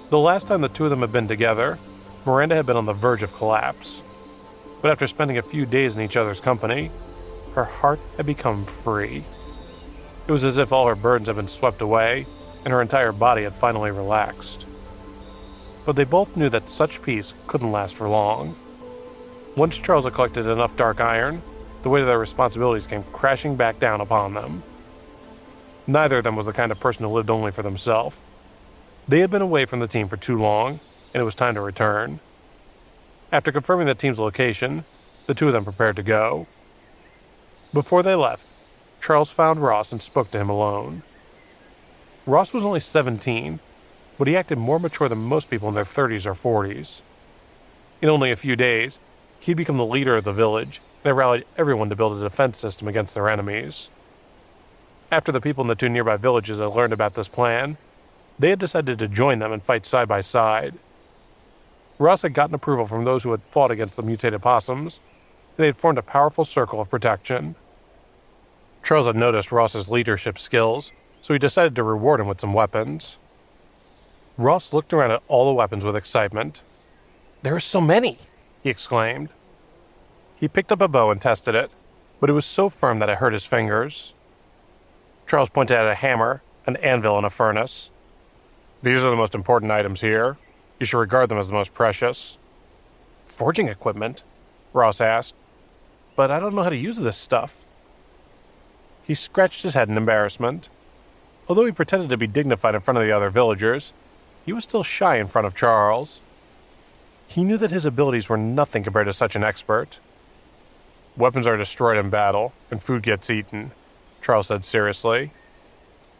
The last time the two of them had been together, Miranda had been on the verge of collapse. But after spending a few days in each other's company, her heart had become free. It was as if all her burdens had been swept away, and her entire body had finally relaxed. But they both knew that such peace couldn't last for long. Once Charles had collected enough dark iron, the weight of their responsibilities came crashing back down upon them. Neither of them was the kind of person who lived only for themselves. They had been away from the team for too long, and it was time to return. After confirming the team's location, the two of them prepared to go. Before they left, Charles found Ross and spoke to him alone. Ross was only 17, but he acted more mature than most people in their 30s or 40s. In only a few days, he'd become the leader of the village and had rallied everyone to build a defense system against their enemies. After the people in the two nearby villages had learned about this plan, they had decided to join them and fight side by side. Ross had gotten approval from those who had fought against the mutated possums, and they had formed a powerful circle of protection. Charles had noticed Ross's leadership skills, so he decided to reward him with some weapons. Ross looked around at all the weapons with excitement. "There are so many!" he exclaimed. He picked up a bow and tested it, but it was so firm that it hurt his fingers. Charles pointed at a hammer, an anvil, and a furnace. "These are the most important items here. You should regard them as the most precious." "Forging equipment?" Ross asked. "But I don't know how to use this stuff." He scratched his head in embarrassment. Although he pretended to be dignified in front of the other villagers, he was still shy in front of Charles. He knew that his abilities were nothing compared to such an expert. "Weapons are destroyed in battle, and food gets eaten," Charles said seriously.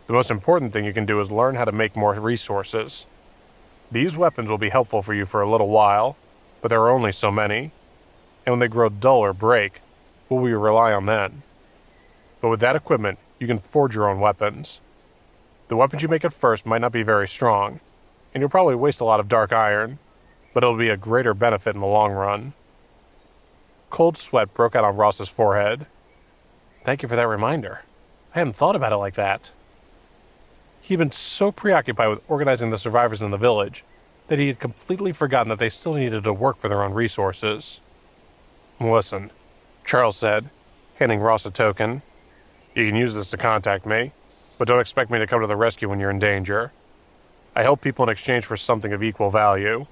"The most important thing you can do is learn how to make more resources. These weapons will be helpful for you for a little while, but there are only so many, and when they grow dull or break, what will you rely on then? But with that equipment, you can forge your own weapons. The weapons you make at first might not be very strong, and you'll probably waste a lot of dark iron, but it'll be a greater benefit in the long run." Cold sweat broke out on Ross's forehead. "Thank you for that reminder. I hadn't thought about it like that." He'd been so preoccupied with organizing the survivors in the village that he had completely forgotten that they still needed to work for their own resources. "Listen," Charles said, handing Ross a token. "You can use this to contact me, but don't expect me to come to the rescue when you're in danger. I help people in exchange for something of equal value.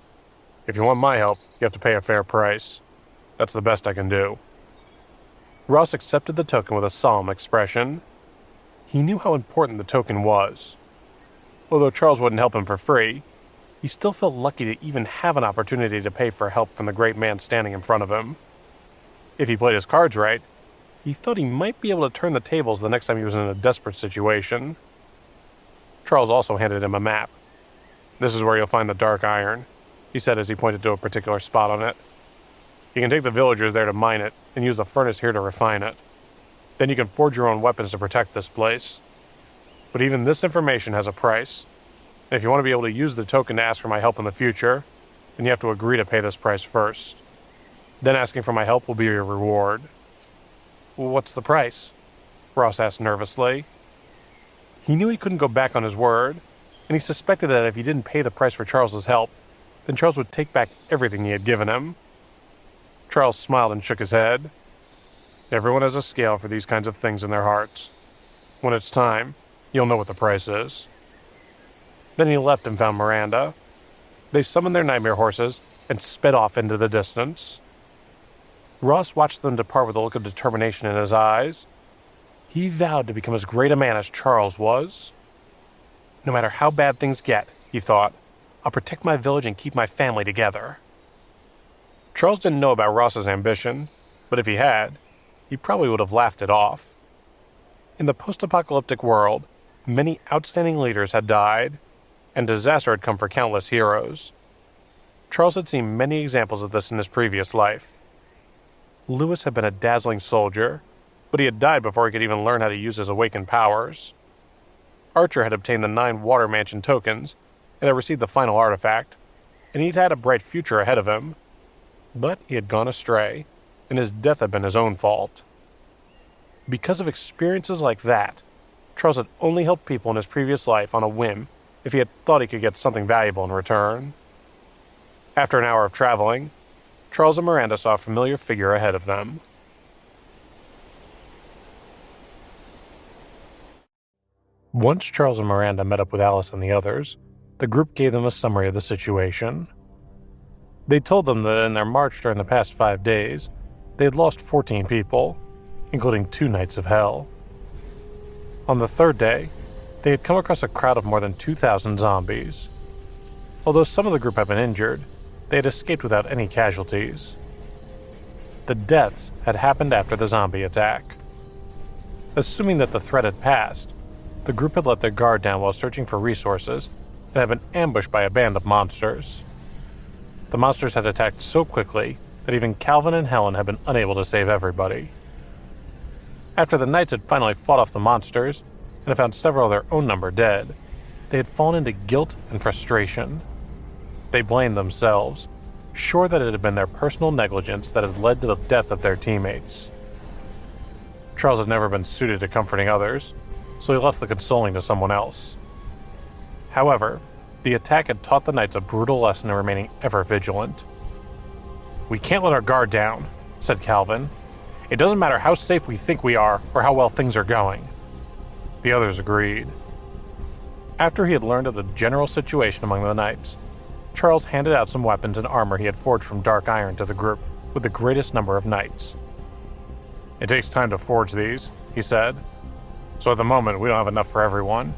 If you want my help, you have to pay a fair price. That's the best I can do." Ross accepted the token with a solemn expression. He knew how important the token was. Although Charles wouldn't help him for free, he still felt lucky to even have an opportunity to pay for help from the great man standing in front of him. If he played his cards right, he thought he might be able to turn the tables the next time he was in a desperate situation. Charles also handed him a map. "This is where you'll find the dark iron," he said as he pointed to a particular spot on it. "You can take the villagers there to mine it and use the furnace here to refine it. Then you can forge your own weapons to protect this place. But even this information has a price, and if you want to be able to use the token to ask for my help in the future, then you have to agree to pay this price first. Then asking for my help will be your reward." "What's the price?" Ross asked nervously. He knew he couldn't go back on his word, and he suspected that if he didn't pay the price for Charles's help, then Charles would take back everything he had given him. Charles smiled and shook his head. "Everyone has a scale for these kinds of things in their hearts. When it's time, you'll know what the price is." Then he left and found Miranda. They summoned their nightmare horses and sped off into the distance. Ross watched them depart with a look of determination in his eyes. He vowed to become as great a man as Charles was. "No matter how bad things get," he thought, "I'll protect my village and keep my family together." Charles didn't know about Ross's ambition, but if he had, he probably would have laughed it off. In the post-apocalyptic world, many outstanding leaders had died, and disaster had come for countless heroes. Charles had seen many examples of this in his previous life. Lewis had been a dazzling soldier, but he had died before he could even learn how to use his awakened powers. Archer had obtained the 9 Water Mansion tokens and had received the final artifact, and he'd had a bright future ahead of him. But he had gone astray, and his death had been his own fault. Because of experiences like that, Charles had only helped people in his previous life on a whim if he had thought he could get something valuable in return. After an hour of traveling, Charles and Miranda saw a familiar figure ahead of them. Once Charles and Miranda met up with Alice and the others, the group gave them a summary of the situation. They told them that in their march during the past 5 days, they had lost 14 people, including 2 Knights of Hell. On the 3rd day, they had come across a crowd of more than 2,000 zombies. Although some of the group had been injured, they had escaped without any casualties. The deaths had happened after the zombie attack. Assuming that the threat had passed, the group had let their guard down while searching for resources and had been ambushed by a band of monsters. The monsters had attacked so quickly that even Calvin and Helen had been unable to save everybody. After the knights had finally fought off the monsters and had found several of their own number dead, they had fallen into guilt and frustration. They blamed themselves, sure that it had been their personal negligence that had led to the death of their teammates. Charles had never been suited to comforting others, so he left the consoling to someone else. However, the attack had taught the knights a brutal lesson in remaining ever vigilant. "We can't let our guard down," said Calvin. "It doesn't matter how safe we think we are or how well things are going." The others agreed. After he had learned of the general situation among the knights, Charles handed out some weapons and armor he had forged from dark iron to the group with the greatest number of knights. "It takes time to forge these," he said. "So at the moment, we don't have enough for everyone.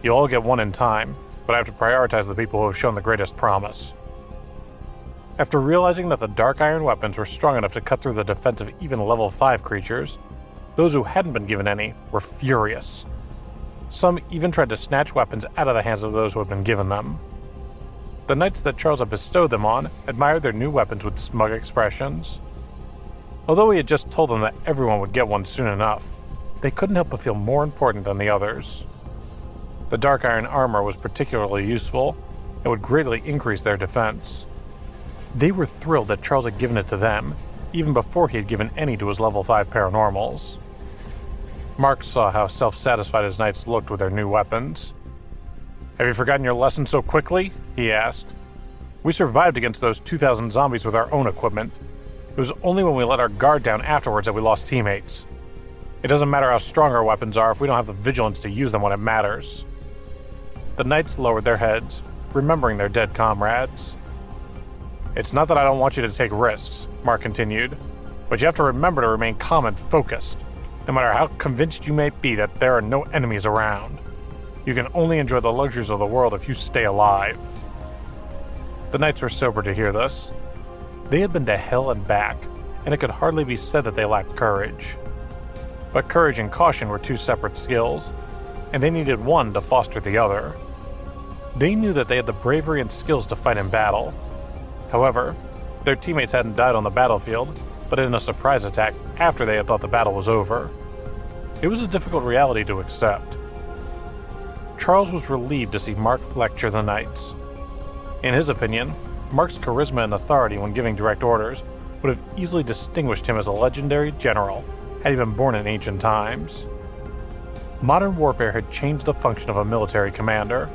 You'll all get one in time, but I have to prioritize the people who have shown the greatest promise." After realizing that the dark iron weapons were strong enough to cut through the defense of even level 5 creatures, those who hadn't been given any were furious. Some even tried to snatch weapons out of the hands of those who had been given them. The knights that Charles had bestowed them on admired their new weapons with smug expressions. Although he had just told them that everyone would get one soon enough, they couldn't help but feel more important than the others. The dark iron armor was particularly useful and would greatly increase their defense. They were thrilled that Charles had given it to them, even before he had given any to his level 5 paranormals. Mark saw how self-satisfied his knights looked with their new weapons. "Have you forgotten your lesson so quickly?" he asked. "We survived against those 2,000 zombies with our own equipment. It was only when we let our guard down afterwards that we lost teammates. It doesn't matter how strong our weapons are if we don't have the vigilance to use them when it matters." The knights lowered their heads, remembering their dead comrades. "It's not that I don't want you to take risks," Mark continued, "but you have to remember to remain calm and focused, no matter how convinced you may be that there are no enemies around. You can only enjoy the luxuries of the world if you stay alive." The knights were sobered to hear this. They had been to hell and back, and it could hardly be said that they lacked courage. But courage and caution were 2 separate skills, and they needed one to foster the other. They knew that they had the bravery and skills to fight in battle. However, their teammates hadn't died on the battlefield, but in a surprise attack after they had thought the battle was over. It was a difficult reality to accept. Charles was relieved to see Mark lecture the knights. In his opinion, Mark's charisma and authority when giving direct orders would have easily distinguished him as a legendary general had he been born in ancient times. Modern warfare had changed the function of a military commander,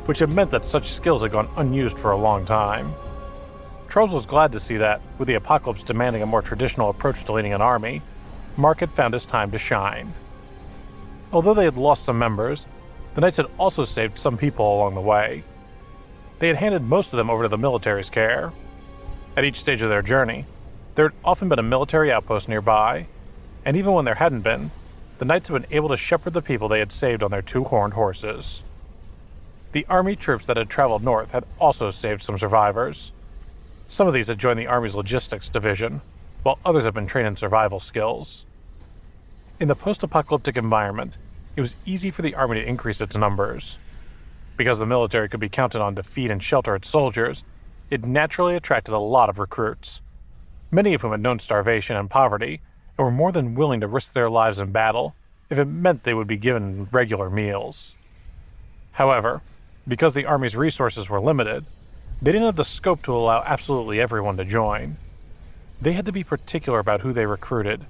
which had meant that such skills had gone unused for a long time. Charles was glad to see that, with the apocalypse demanding a more traditional approach to leading an army, Mark had found his time to shine. Although they had lost some members, the knights had also saved some people along the way. They had handed most of them over to the military's care. At each stage of their journey, there had often been a military outpost nearby, and even when there hadn't been, the knights had been able to shepherd the people they had saved on their 2 horned horses. The army troops that had traveled north had also saved some survivors. Some of these had joined the army's logistics division, while others had been trained in survival skills. In the post-apocalyptic environment, it was easy for the army to increase its numbers. Because the military could be counted on to feed and shelter its soldiers, it naturally attracted a lot of recruits. many of whom had known starvation and poverty and were more than willing to risk their lives in battle if it meant they would be given regular meals. However, because the Army's resources were limited, they didn't have the scope to allow absolutely everyone to join. They had to be particular about who they recruited,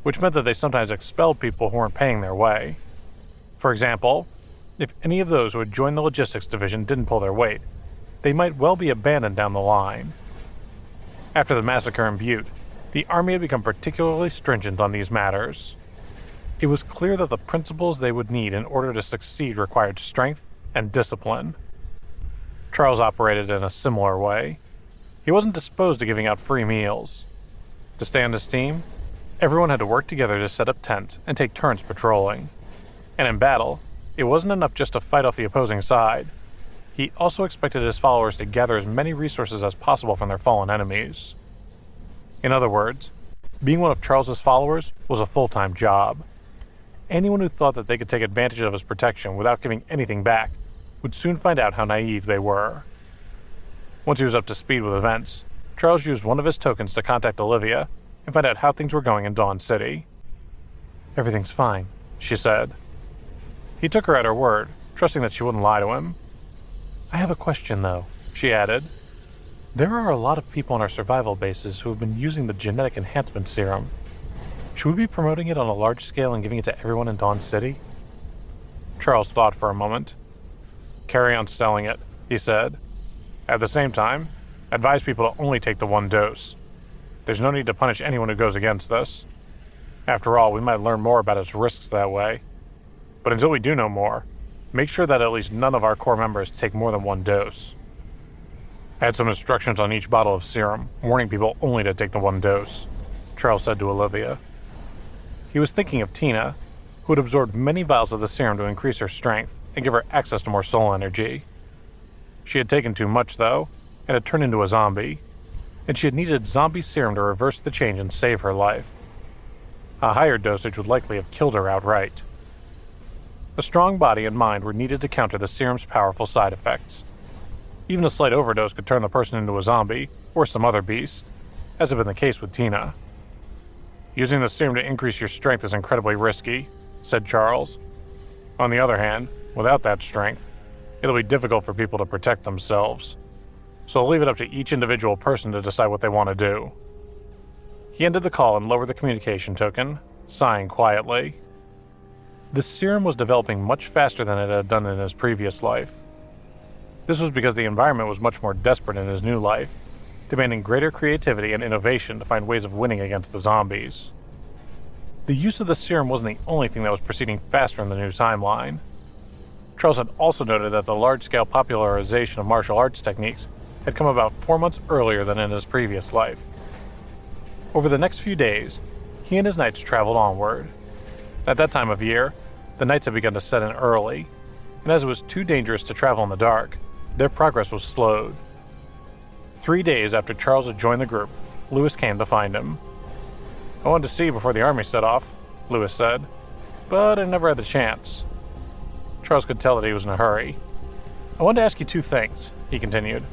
which meant that they sometimes expelled people who weren't paying their way. For example, if any of those who had joined the logistics division didn't pull their weight, they might well be abandoned down the line. After the massacre in Butte, the Army had become particularly stringent on these matters. It was clear that the principles they would need in order to succeed required strength and discipline. Charles operated in a similar way. He wasn't disposed to giving out free meals. To stay on his team, everyone had to work together to set up tents and take turns patrolling. And in battle, it wasn't enough just to fight off the opposing side. He also expected his followers to gather as many resources as possible from their fallen enemies. In other words, being one of Charles's followers was a full-time job. Anyone who thought that they could take advantage of his protection without giving anything back would soon find out how naive they were. Once he was up to speed with events, Charles used one of his tokens to contact Olivia and find out how things were going in Dawn City. "Everything's fine," she said. He took her at her word, trusting that she wouldn't lie to him. "I have a question, though," she added. "There are a lot of people on our survival bases who have been using the genetic enhancement serum. Should we be promoting it on a large scale and giving it to everyone in Dawn City?" Charles thought for a moment. "Carry on selling it," he said. "At the same time, advise people to only take the one dose. There's no need to punish anyone who goes against this. After all, we might learn more about its risks that way. But until we do know more, make sure that at least none of our core members take more than one dose. Add some instructions on each bottle of serum, warning people only to take the one dose," Charles said to Olivia. He was thinking of Tina, who had absorbed many vials of the serum to increase her strength and give her access to more soul energy. She had taken too much, though, and had turned into a zombie, and she had needed zombie serum to reverse the change and save her life. A higher dosage would likely have killed her outright. A strong body and mind were needed to counter the serum's powerful side effects. Even a slight overdose could turn the person into a zombie, or some other beast, as had been the case with Tina. "Using the serum to increase your strength is incredibly risky," said Charles. "On the other hand, without that strength, it'll be difficult for people to protect themselves. So I'll leave it up to each individual person to decide what they want to do." He ended the call and lowered the communication token, sighing quietly. The serum was developing much faster than it had done in his previous life. This was because the environment was much more desperate in his new life, demanding greater creativity and innovation to find ways of winning against the zombies. The use of the serum wasn't the only thing that was proceeding faster in the new timeline. Charles had also noted that the large-scale popularization of martial arts techniques had come about 4 months earlier than in his previous life. Over the next few days, he and his knights traveled onward. At that time of year, the nights had begun to set in early, and as it was too dangerous to travel in the dark, their progress was slowed. 3 days after Charles had joined the group, Lewis came to find him. "I wanted to see you before the army set off," Lewis said, "but I never had the chance." Charles could tell that he was in a hurry. "I wanted to ask you 2 things," he continued.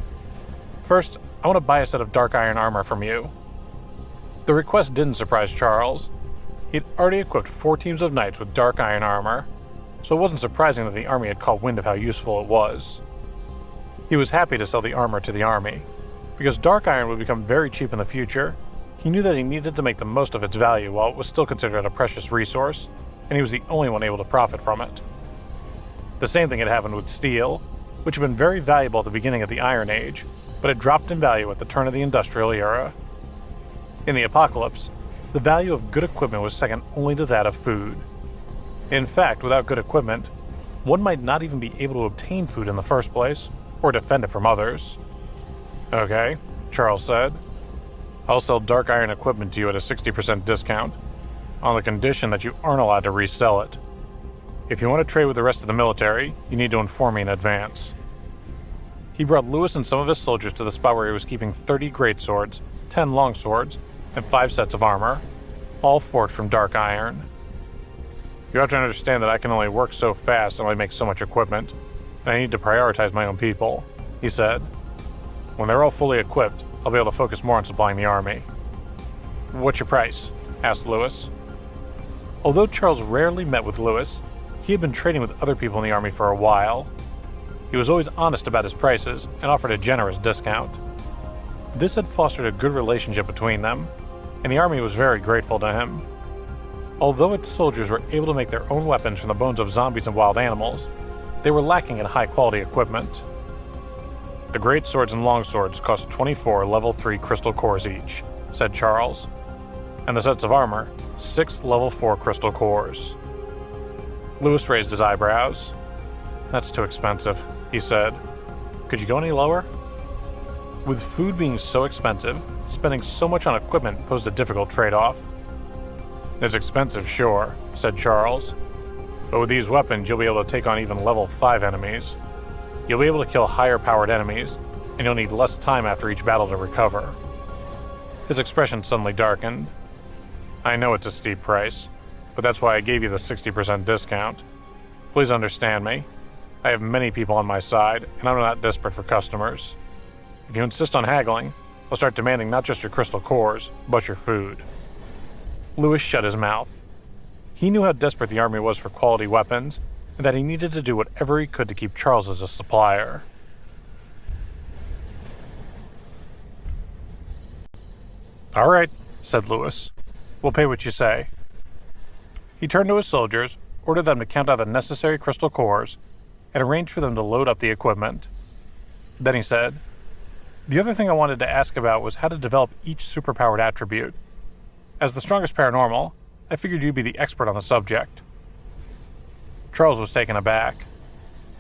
"First, I want to buy a set of dark iron armor from you." The request didn't surprise Charles. He had already equipped 4 teams of knights with dark iron armor, so it wasn't surprising that the army had caught wind of how useful it was. He was happy to sell the armor to the army. Because dark iron would become very cheap in the future, he knew that he needed to make the most of its value while it was still considered a precious resource, and he was the only one able to profit from it. The same thing had happened with steel, which had been very valuable at the beginning of the Iron Age, but had dropped in value at the turn of the Industrial Era. In the Apocalypse, the value of good equipment was second only to that of food. In fact, without good equipment, one might not even be able to obtain food in the first place, or defend it from others. "Okay," Charles said. "I'll sell dark iron equipment to you at a 60% discount, on the condition that you aren't allowed to resell it. If you want to trade with the rest of the military, you need to inform me in advance." He brought Lewis and some of his soldiers to the spot where he was keeping 30 greatswords, 10 longswords, and 5 sets of armor, all forged from dark iron. "You have to understand that I can only work so fast and only make so much equipment, and I need to prioritize my own people," he said. "When they're all fully equipped, I'll be able to focus more on supplying the army." "What's your price?" asked Lewis. Although Charles rarely met with Lewis, he had been trading with other people in the army for a while. He was always honest about his prices and offered a generous discount. This had fostered a good relationship between them, and the army was very grateful to him. Although its soldiers were able to make their own weapons from the bones of zombies and wild animals, they were lacking in high-quality equipment. "The great swords and long swords cost 24 level 3 crystal cores each," said Charles, "and the sets of armor, 6 level 4 crystal cores." Lewis raised his eyebrows. "That's too expensive," he said. "Could you go any lower?" With food being so expensive, spending so much on equipment posed a difficult trade-off. "It's expensive, sure," said Charles, "but with these weapons you'll be able to take on even level 5 enemies. You'll be able to kill higher-powered enemies, and you'll need less time after each battle to recover." His expression suddenly darkened. "I know it's a steep price, but that's why I gave you the 60% discount. Please understand me. I have many people on my side, and I'm not desperate for customers. If you insist on haggling, I'll start demanding not just your crystal cores, but your food." Lewis shut his mouth. He knew how desperate the army was for quality weapons, and that he needed to do whatever he could to keep Charles as a supplier. "All right," said Lewis. "We'll pay what you say." He turned to his soldiers, ordered them to count out the necessary crystal cores, and arranged for them to load up the equipment. Then he said, "The other thing I wanted to ask about was how to develop each superpowered attribute. As the strongest paranormal, I figured you'd be the expert on the subject." Charles was taken aback.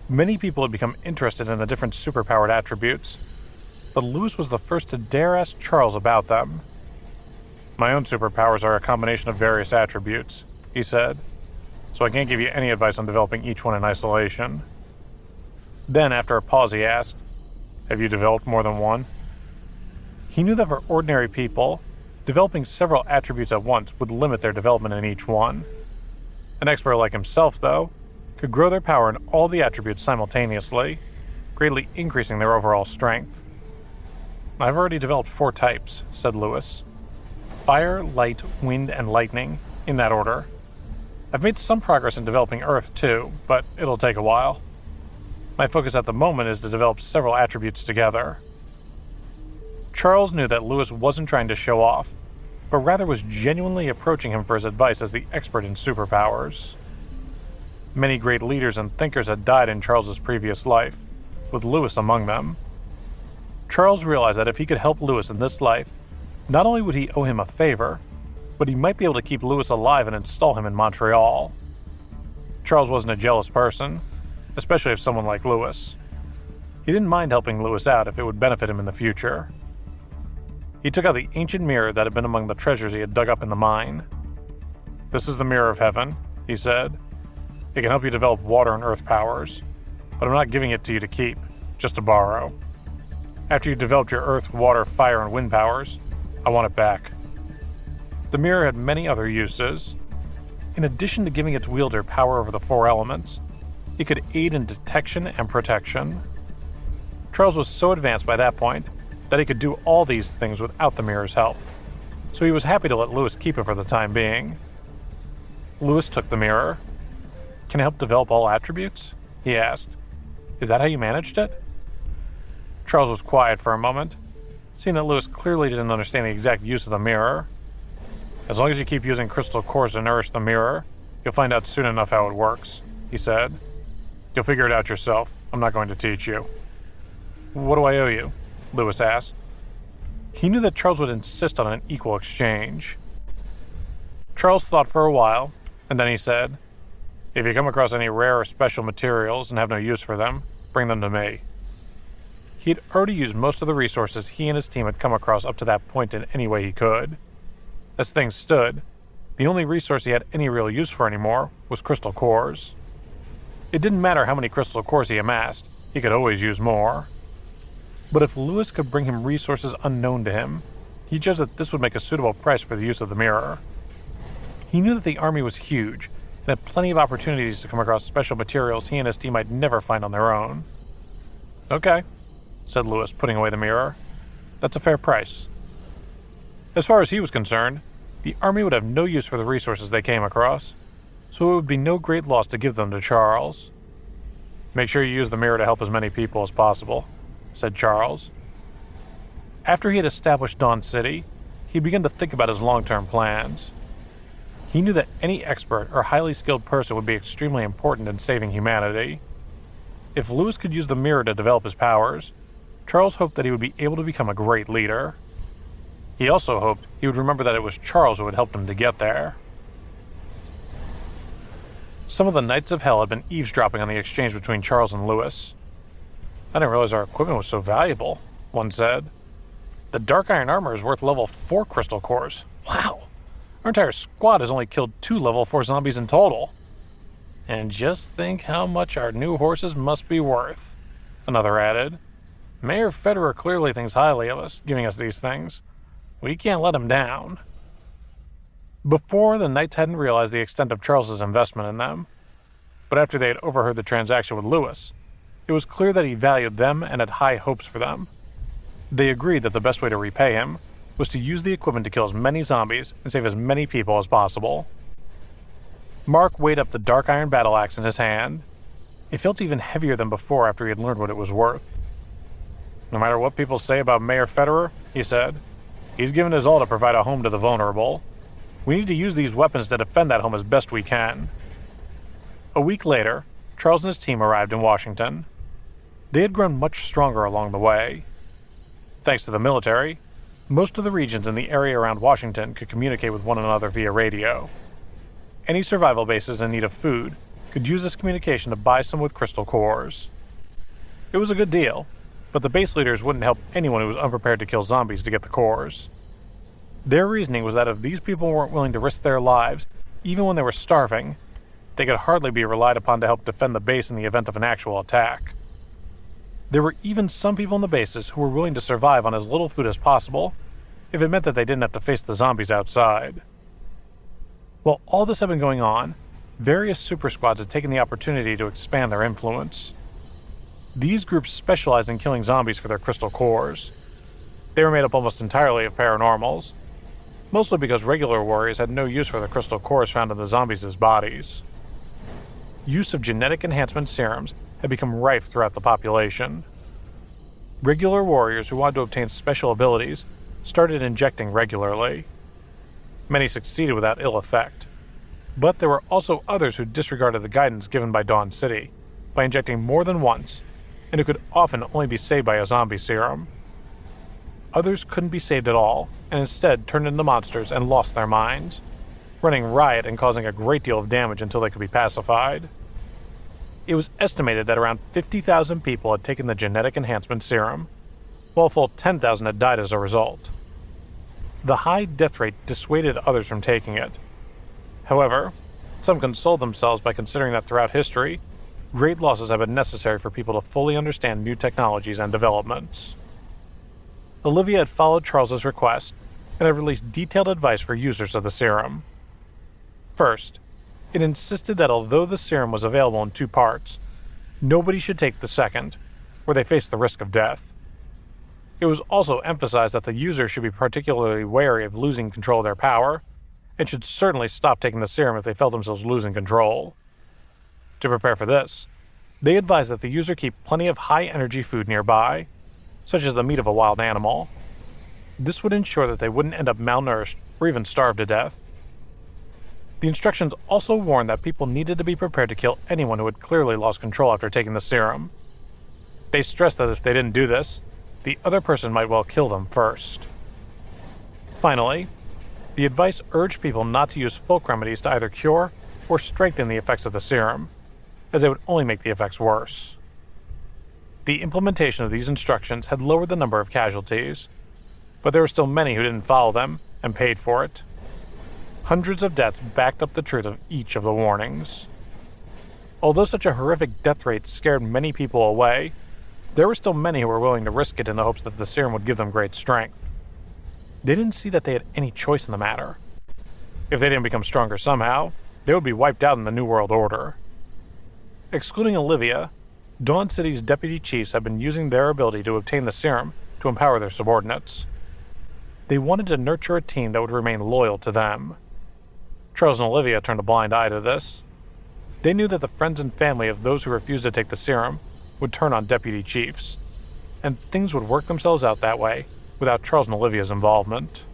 Many people had become interested in the different superpowered attributes, but Lewis was the first to dare ask Charles about them. "My own superpowers are a combination of various attributes," he said, "so I can't give you any advice on developing each one in isolation." Then, after a pause, he asked, "Have you developed more than one?" He knew that for ordinary people, developing several attributes at once would limit their development in each one. An expert like himself, though, could grow their power in all the attributes simultaneously, greatly increasing their overall strength. "I've already developed 4 types," said Lewis. "Fire, light, wind, and lightning, in that order. I've made some progress in developing earth, too, but it'll take a while. My focus at the moment is to develop several attributes together." Charles knew that Lewis wasn't trying to show off, but rather was genuinely approaching him for his advice as the expert in superpowers. Many great leaders and thinkers had died in Charles's previous life, with Lewis among them. Charles realized that if he could help Lewis in this life, not only would he owe him a favor, but he might be able to keep Lewis alive and install him in Montreal. Charles wasn't a jealous person, especially of someone like Lewis. He didn't mind helping Lewis out if it would benefit him in the future. He took out the ancient mirror that had been among the treasures he had dug up in the mine. "This is the Mirror of Heaven," he said. "It can help you develop water and earth powers, but I'm not giving it to you to keep, just to borrow. After you've developed your earth, water, fire, and wind powers, I want it back." The mirror had many other uses. In addition to giving its wielder power over the 4 elements, it could aid in detection and protection. Charles was so advanced by that point that he could do all these things without the mirror's help, so he was happy to let Lewis keep it for the time being. Lewis took the mirror. "Can it help develop all attributes?" he asked. "Is that how you managed it?" Charles was quiet for a moment, seeing that Lewis clearly didn't understand the exact use of the mirror. "As long as you keep using crystal cores to nourish the mirror, you'll find out soon enough how it works," he said. "You'll figure it out yourself. I'm not going to teach you." "What do I owe you?" Lewis asked. He knew that Charles would insist on an equal exchange. Charles thought for a while, and then he said, "If you come across any rare or special materials and have no use for them, bring them to me." He had already used most of the resources he and his team had come across up to that point in any way he could. As things stood, the only resource he had any real use for anymore was crystal cores. It didn't matter how many crystal cores he amassed, he could always use more. But if Lewis could bring him resources unknown to him, he judged that this would make a suitable price for the use of the mirror. He knew that the army was huge and had plenty of opportunities to come across special materials he and his team might never find on their own. "Okay," said Lewis, putting away the mirror. "That's a fair price." As far as he was concerned, the army would have no use for the resources they came across, so it would be no great loss to give them to Charles. "Make sure you use the mirror to help as many people as possible," said Charles. After he had established Dawn City, he began to think about his long-term plans. He knew that any expert or highly skilled person would be extremely important in saving humanity. If Lewis could use the mirror to develop his powers, Charles hoped that he would be able to become a great leader. He also hoped he would remember that it was Charles who had helped him to get there. Some of the Knights of Hell had been eavesdropping on the exchange between Charles and Lewis. "I didn't realize our equipment was so valuable," one said. "The Dark Iron armor is worth level 4 crystal cores. Wow! Our entire squad has only killed 2 level 4 zombies in total. And just think how much our new horses must be worth," another added. "Mayor Federer clearly thinks highly of us, giving us these things. We can't let him down." Before, the Knights hadn't realized the extent of Charles's investment in them. But after they had overheard the transaction with Lewis, it was clear that he valued them and had high hopes for them. They agreed that the best way to repay him was to use the equipment to kill as many zombies and save as many people as possible. Mark weighed up the Dark Iron battle axe in his hand. It felt even heavier than before after he had learned what it was worth. "No matter what people say about Mayor Federer," he said, "he's given his all to provide a home to the vulnerable. We need to use these weapons to defend that home as best we can." A week later, Charles and his team arrived in Washington. They had grown much stronger along the way. Thanks to the military, most of the regions in the area around Washington could communicate with one another via radio. Any survival bases in need of food could use this communication to buy some with crystal cores. It was a good deal, but the base leaders wouldn't help anyone who was unprepared to kill zombies to get the cores. Their reasoning was that if these people weren't willing to risk their lives, even when they were starving, they could hardly be relied upon to help defend the base in the event of an actual attack. There were even some people in the bases who were willing to survive on as little food as possible, if it meant that they didn't have to face the zombies outside. While all this had been going on, various super squads had taken the opportunity to expand their influence. These groups specialized in killing zombies for their crystal cores. They were made up almost entirely of paranormals, mostly because regular warriors had no use for the crystal cores found in the zombies' bodies. Use of genetic enhancement serums had become rife throughout the population. Regular warriors who wanted to obtain special abilities started injecting regularly. Many succeeded without ill effect, but there were also others who disregarded the guidance given by Dawn City by injecting more than once, and who could often only be saved by a zombie serum. Others couldn't be saved at all, and instead turned into monsters and lost their minds, running riot and causing a great deal of damage until they could be pacified. It was estimated that around 50,000 people had taken the genetic enhancement serum, while a full 10,000 had died as a result. The high death rate dissuaded others from taking it. However, some consoled themselves by considering that throughout history, great losses have been necessary for people to fully understand new technologies and developments. Olivia had followed Charles's request and had released detailed advice for users of the serum. First, it insisted that although the serum was available in 2 parts, nobody should take the second, where they face the risk of death. It was also emphasized that the user should be particularly wary of losing control of their power, and should certainly stop taking the serum if they felt themselves losing control. To prepare for this, they advised that the user keep plenty of high-energy food nearby, such as the meat of a wild animal. This would ensure that they wouldn't end up malnourished or even starve to death. The instructions also warned that people needed to be prepared to kill anyone who had clearly lost control after taking the serum. They stressed that if they didn't do this, the other person might well kill them first. Finally, the advice urged people not to use folk remedies to either cure or strengthen the effects of the serum, as they would only make the effects worse. The implementation of these instructions had lowered the number of casualties, but there were still many who didn't follow them and paid for it. Hundreds of deaths backed up the truth of each of the warnings. Although such a horrific death rate scared many people away, there were still many who were willing to risk it in the hopes that the serum would give them great strength. They didn't see that they had any choice in the matter. If they didn't become stronger somehow, they would be wiped out in the New World Order. Excluding Olivia, Dawn City's deputy chiefs had been using their ability to obtain the serum to empower their subordinates. They wanted to nurture a team that would remain loyal to them. Charles and Olivia turned a blind eye to this. They knew that the friends and family of those who refused to take the serum would turn on deputy chiefs, and things would work themselves out that way without Charles and Olivia's involvement.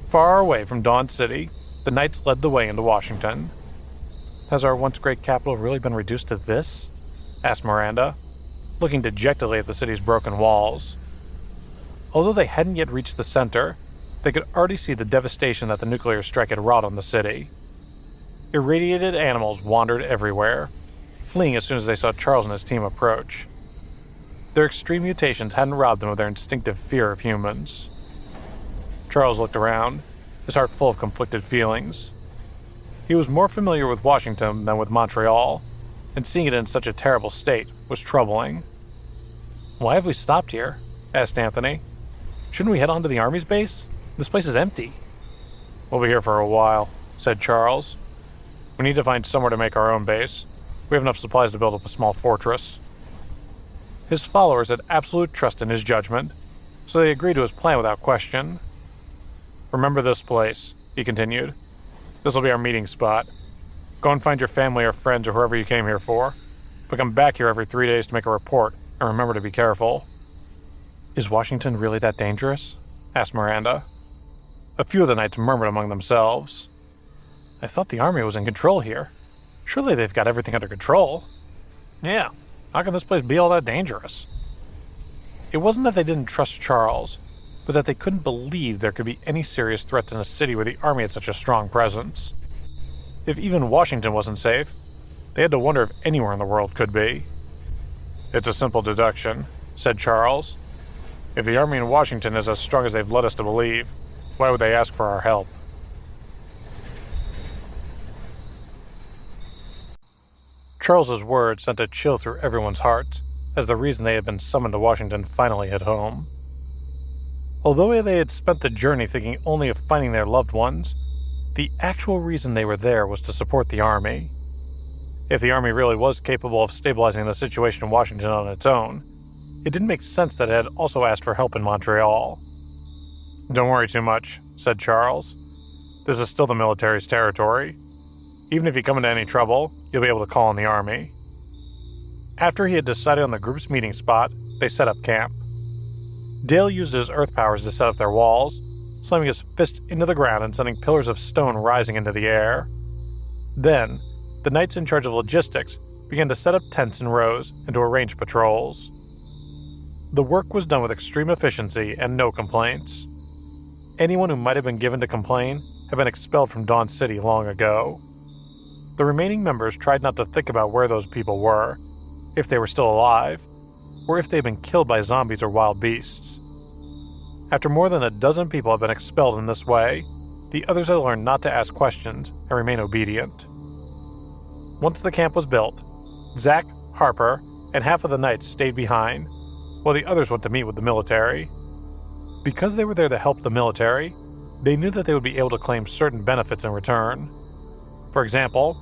Far away from Dawn City, the Knights led the way into Washington. "Has our once great capital really been reduced to this?" asked Miranda, looking dejectedly at the city's broken walls. Although they hadn't yet reached the center, they could already see the devastation that the nuclear strike had wrought on the city. Irradiated animals wandered everywhere, fleeing as soon as they saw Charles and his team approach. Their extreme mutations hadn't robbed them of their instinctive fear of humans. Charles looked around, his heart full of conflicted feelings. He was more familiar with Washington than with Montreal, and seeing it in such a terrible state was troubling. "Why have we stopped here?" asked Anthony. "Shouldn't we head on to the Army's base? This place is empty." "We'll be here for a while," said Charles. "We need to find somewhere to make our own base. We have enough supplies to build up a small fortress." His followers had absolute trust in his judgment, so they agreed to his plan without question. "Remember this place," he continued. "This will be our meeting spot. Go and find your family or friends or whoever you came here for. But come back here every 3 days to make a report, and remember to be careful." "Is Washington really that dangerous?" asked Miranda. A few of the knights murmured among themselves. "I thought the army was in control here. Surely they've got everything under control." "Yeah, how can this place be all that dangerous?" It wasn't that they didn't trust Charles, but that they couldn't believe there could be any serious threats in a city where the army had such a strong presence. If even Washington wasn't safe, they had to wonder if anywhere in the world could be. "It's a simple deduction," said Charles. "If the army in Washington is as strong as they've led us to believe, why would they ask for our help?" Charles's words sent a chill through everyone's hearts, as the reason they had been summoned to Washington finally hit home. Although they had spent the journey thinking only of finding their loved ones, the actual reason they were there was to support the army. If the army really was capable of stabilizing the situation in Washington on its own, it didn't make sense that it had also asked for help in Montreal. "Don't worry too much," said Charles. "This is still the military's territory. Even if you come into any trouble, you'll be able to call on the army." After he had decided on the group's meeting spot, they set up camp. Dale used his earth powers to set up their walls, slamming his fist into the ground and sending pillars of stone rising into the air. Then, the knights in charge of logistics began to set up tents in rows and to arrange patrols. The work was done with extreme efficiency and no complaints. Anyone who might have been given to complain had been expelled from Dawn City long ago. The remaining members tried not to think about where those people were, if they were still alive, or if they had been killed by zombies or wild beasts. After more than a dozen people had been expelled in this way, the others had learned not to ask questions and remain obedient. Once the camp was built, Zach, Harper, and half of the knights stayed behind, while the others went to meet with the military. Because they were there to help the military, they knew that they would be able to claim certain benefits in return. For example,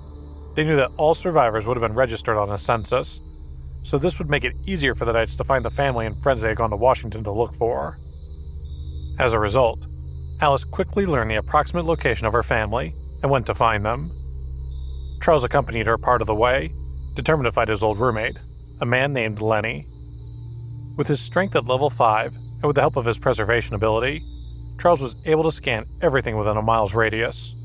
they knew that all survivors would have been registered on a census, so this would make it easier for the knights to find the family and friends they had gone to Washington to look for. As a result, Alice quickly learned the approximate location of her family and went to find them. Charles accompanied her part of the way, determined to find his old roommate, a man named Lenny. With his strength at level 5, and with the help of his preservation ability, Charles was able to scan everything within a mile's radius.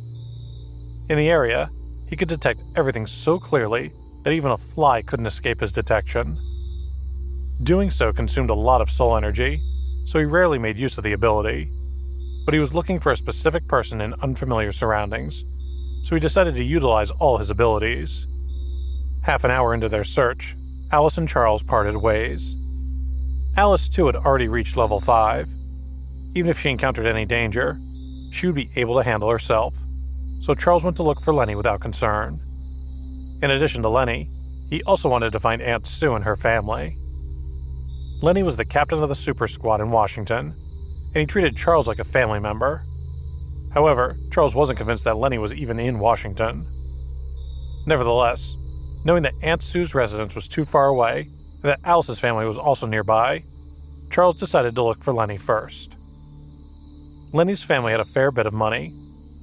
In the area, he could detect everything so clearly that even a fly couldn't escape his detection. Doing so consumed a lot of soul energy, so he rarely made use of the ability. But he was looking for a specific person in unfamiliar surroundings, so he decided to utilize all his abilities. Half an hour into their search, Alice and Charles parted ways. Alice, too, had already reached level 5. Even if she encountered any danger, she would be able to handle herself, so Charles went to look for Lenny without concern. In addition to Lenny, he also wanted to find Aunt Sue and her family. Lenny was the captain of the super squad in Washington, and he treated Charles like a family member. However, Charles wasn't convinced that Lenny was even in Washington. Nevertheless, knowing that Aunt Sue's residence was too far away, and that Alice's family was also nearby, Charles decided to look for Lenny first. Lenny's family had a fair bit of money,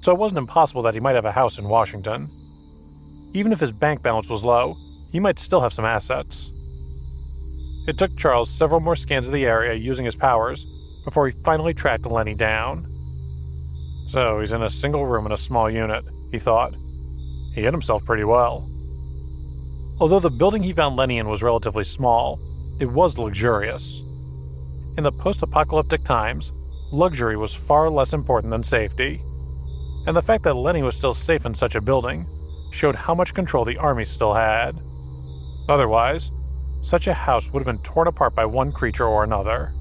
so it wasn't impossible that he might have a house in Washington. Even if his bank balance was low, he might still have some assets. It took Charles several more scans of the area using his powers before he finally tracked Lenny down. So he's in a single room in a small unit, he thought. He hid himself pretty well. Although the building he found Lenny in was relatively small, it was luxurious. In the post-apocalyptic times, luxury was far less important than safety, and the fact that Lenny was still safe in such a building showed how much control the army still had. Otherwise, such a house would have been torn apart by one creature or another.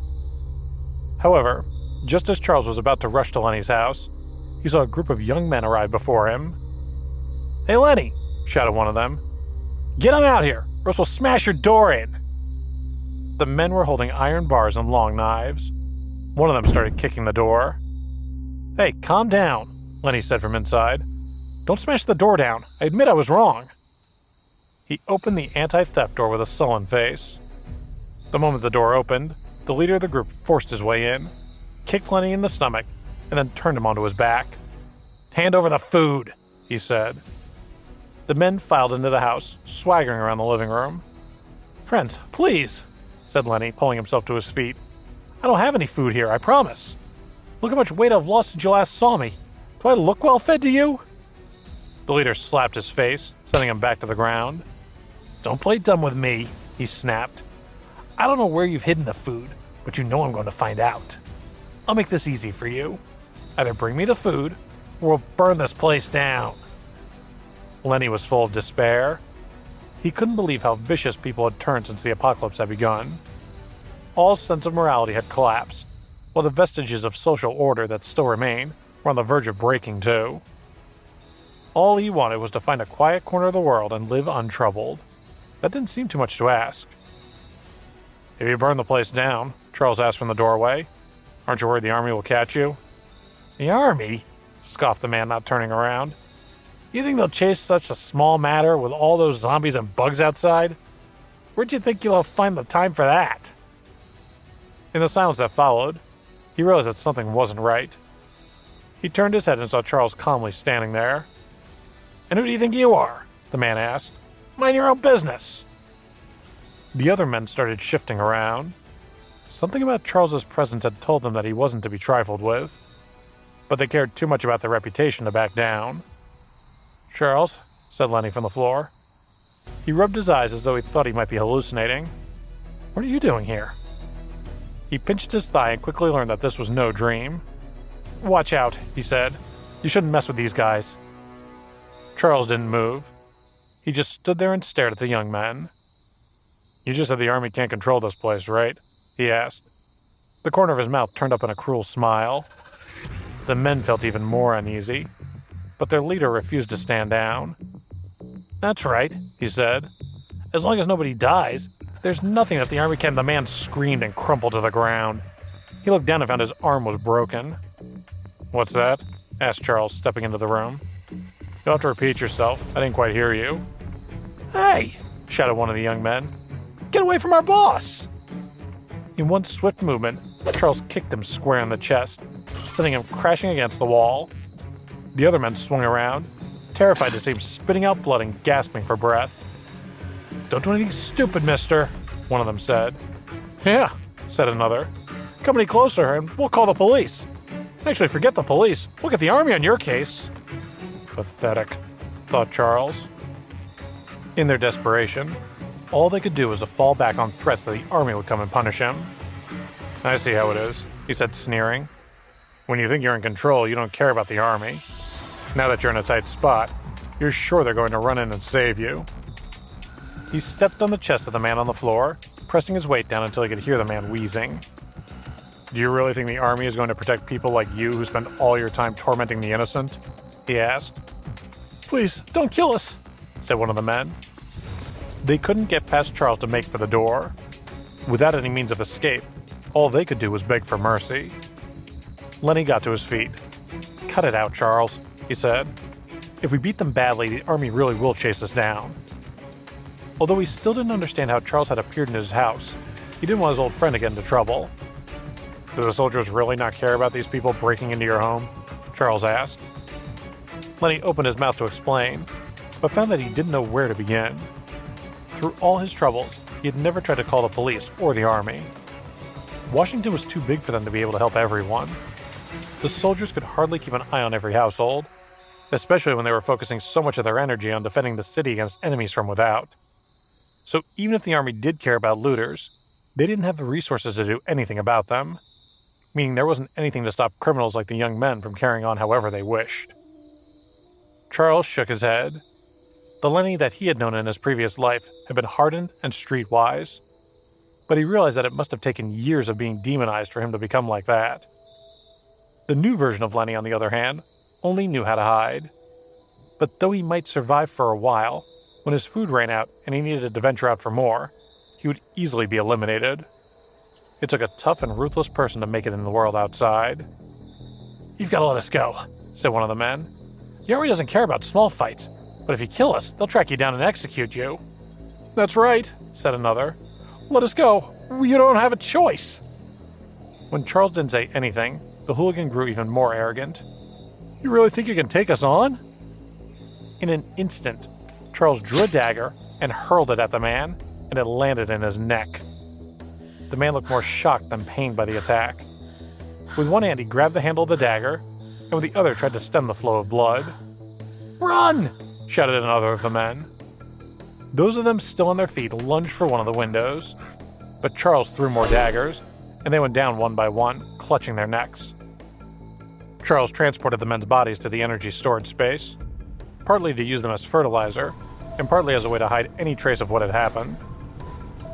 However, just as Charles was about to rush to Lenny's house, he saw a group of young men arrive before him. "Hey, Lenny!" shouted one of them. "Get on out here, or else we'll smash your door in!" The men were holding iron bars and long knives. One of them started kicking the door. "Hey, calm down," Lenny said from inside. "Don't smash the door down. I admit I was wrong." He opened the anti-theft door with a sullen face. The moment the door opened, the leader of the group forced his way in, kicked Lenny in the stomach, and then turned him onto his back. "Hand over the food," he said. The men filed into the house, swaggering around the living room. "Friends, please," said Lenny, pulling himself to his feet. "I don't have any food here, I promise. Look how much weight I've lost since you last saw me. Do I look well fed to you?" The leader slapped his face, sending him back to the ground. "Don't play dumb with me," he snapped. "I don't know where you've hidden the food, but you know I'm going to find out. I'll make this easy for you. Either bring me the food, or we'll burn this place down." Lenny was full of despair. He couldn't believe how vicious people had turned since the apocalypse had begun. All sense of morality had collapsed, while the vestiges of social order that still remained were on the verge of breaking too. All he wanted was to find a quiet corner of the world and live untroubled. That didn't seem too much to ask. "If you burn the place down," Charles asked from the doorway, "aren't you worried the army will catch you?" "The army?" scoffed the man, not turning around. "You think they'll chase such a small matter with all those zombies and bugs outside? Where'd you think you'll find the time for that?" In the silence that followed, he realized that something wasn't right. He turned his head and saw Charles calmly standing there. "And who do you think you are?" the man asked. "Mind your own business." The other men started shifting around. Something about Charles's presence had told them that he wasn't to be trifled with, but they cared too much about their reputation to back down. "Charles," said Lenny from the floor. He rubbed his eyes as though he thought he might be hallucinating. "What are you doing here?" He pinched his thigh and quickly learned that this was no dream. "Watch out," he said. "You shouldn't mess with these guys." Charles didn't move. He just stood there and stared at the young men. "You just said the army can't control this place, right?" he asked. The corner of his mouth turned up in a cruel smile. The men felt even more uneasy, but their leader refused to stand down. "That's right," he said. "As long as nobody dies, there's nothing that the army can." The man screamed and crumpled to the ground. He looked down and found his arm was broken. "What's that?" asked Charles, stepping into the room. "You'll have to repeat yourself. I didn't quite hear you." "Hey!" shouted one of the young men. "Get away from our boss!" In one swift movement, Charles kicked him square in the chest, sending him crashing against the wall. The other men swung around, terrified to see him spitting out blood and gasping for breath. "Don't do anything stupid, mister," one of them said. "Yeah," said another. "Come any closer and we'll call the police. Actually, forget the police. We'll get the army on your case." Pathetic, thought Charles. In their desperation, all they could do was to fall back on threats that the army would come and punish him. "I see how it is," he said, sneering. "When you think you're in control, you don't care about the army. Now that you're in a tight spot, you're sure they're going to run in and save you." He stepped on the chest of the man on the floor, pressing his weight down until he could hear the man wheezing. "Do you really think the army is going to protect people like you who spend all your time tormenting the innocent?" he asked. "Please, don't kill us," said one of the men. They couldn't get past Charles to make for the door. Without any means of escape, all they could do was beg for mercy. Lenny got to his feet. "Cut it out, Charles," he said. "If we beat them badly, the army really will chase us down." Although he still didn't understand how Charles had appeared in his house, He didn't want his old friend to get into trouble. Do the soldiers really not care about these people breaking into your home? Charles asked. Lenny opened his mouth to explain, but found that he didn't know where to begin. Through all his troubles, he had never tried to call the police or the army. Washington was too big for them to be able to help everyone. The soldiers could hardly keep an eye on every household, especially when they were focusing so much of their energy on defending the city against enemies from without. So even if the army did care about looters, they didn't have the resources to do anything about them, meaning there wasn't anything to stop criminals like the young men from carrying on however they wished. Charles shook his head. The Lenny that he had known in his previous life had been hardened and streetwise, but he realized that it must have taken years of being demonized for him to become like that. The new version of Lenny, on the other hand, only knew how to hide. But though he might survive for a while, when his food ran out and he needed to venture out for more, he would easily be eliminated. It took a tough and ruthless person to make it in the world outside. "You've got to let us go," said one of the men. "The army doesn't care about small fights, but if you kill us, they'll track you down and execute you." "That's right," said another. "Let us go. You don't have a choice." When Charles didn't say anything, the hooligan grew even more arrogant. "You really think you can take us on?" In an instant, Charles drew a dagger and hurled it at the man, and it landed in his neck. The man looked more shocked than pained by the attack. With one hand, he grabbed the handle of the dagger, and with the other tried to stem the flow of blood. "Run!" shouted another of the men. Those of them still on their feet lunged for one of the windows, but Charles threw more daggers, and they went down one by one, clutching their necks. Charles transported the men's bodies to the energy storage space, partly to use them as fertilizer, and partly as a way to hide any trace of what had happened.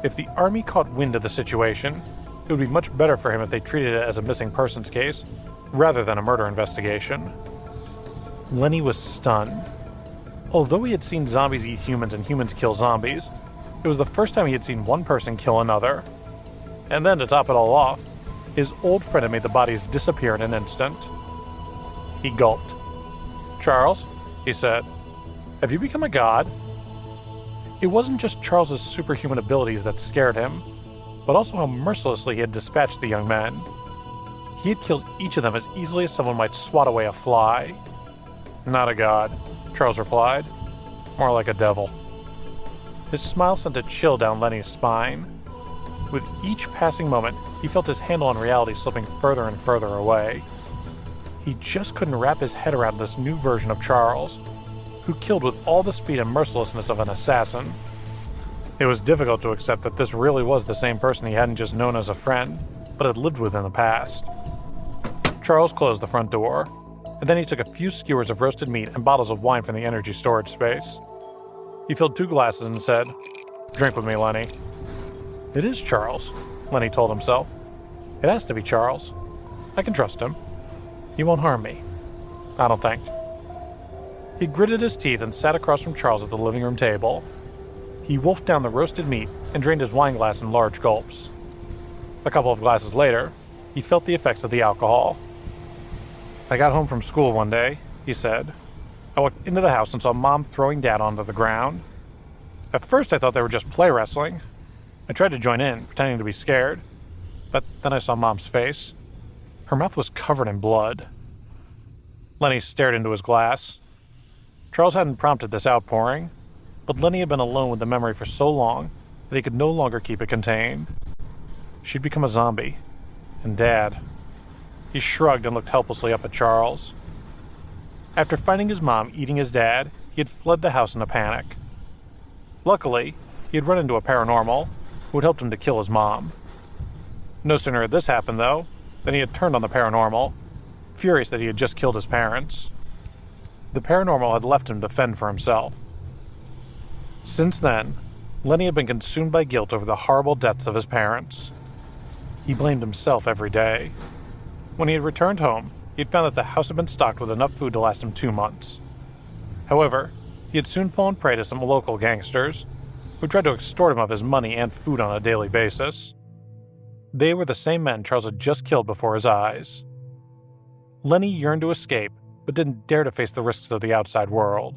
If the army caught wind of the situation, it would be much better for him if they treated it as a missing persons case, rather than a murder investigation. Lenny was stunned. Although he had seen zombies eat humans and humans kill zombies, it was the first time he had seen one person kill another. And then, to top it all off, his old friend had made the bodies disappear in an instant. He gulped. "Charles," he said, "have you become a god?" It wasn't just Charles's superhuman abilities that scared him, but also how mercilessly he had dispatched the young men. He had killed each of them as easily as someone might swat away a fly. "Not a god," Charles replied. "More like a devil." His smile sent a chill down Lenny's spine. With each passing moment, he felt his handle on reality slipping further and further away. He just couldn't wrap his head around this new version of Charles, who killed with all the speed and mercilessness of an assassin. It was difficult to accept that this really was the same person he hadn't just known as a friend, but had lived with in the past. Charles closed the front door, and then he took a few skewers of roasted meat and bottles of wine from the energy storage space. He filled 2 glasses and said, "Drink with me, Lenny." "It is Charles," Lenny told himself. "It has to be Charles. I can trust him. He won't harm me. I don't think." He gritted his teeth and sat across from Charles at the living room table. He wolfed down the roasted meat and drained his wine glass in large gulps. A couple of glasses later, he felt the effects of the alcohol. "I got home from school one day," he said. "I walked into the house and saw Mom throwing Dad onto the ground. At first I thought they were just play wrestling. I tried to join in, pretending to be scared, but then I saw Mom's face. Her mouth was covered in blood." Lenny stared into his glass. Charles hadn't prompted this outpouring, but Lenny had been alone with the memory for so long that he could no longer keep it contained. She'd become a zombie. And Dad. He shrugged and looked helplessly up at Charles. After finding his mom eating his dad, he had fled the house in a panic. Luckily, he had run into a paranormal who had helped him to kill his mom. No sooner had this happened, though, than he had turned on the paranormal, furious that he had just killed his parents. The paranormal had left him to fend for himself. Since then, Lenny had been consumed by guilt over the horrible deaths of his parents. He blamed himself every day. When he had returned home, he had found that the house had been stocked with enough food to last him 2 months. However, he had soon fallen prey to some local gangsters, who tried to extort him of his money and food on a daily basis. They were the same men Charles had just killed before his eyes. Lenny yearned to escape, but didn't dare to face the risks of the outside world.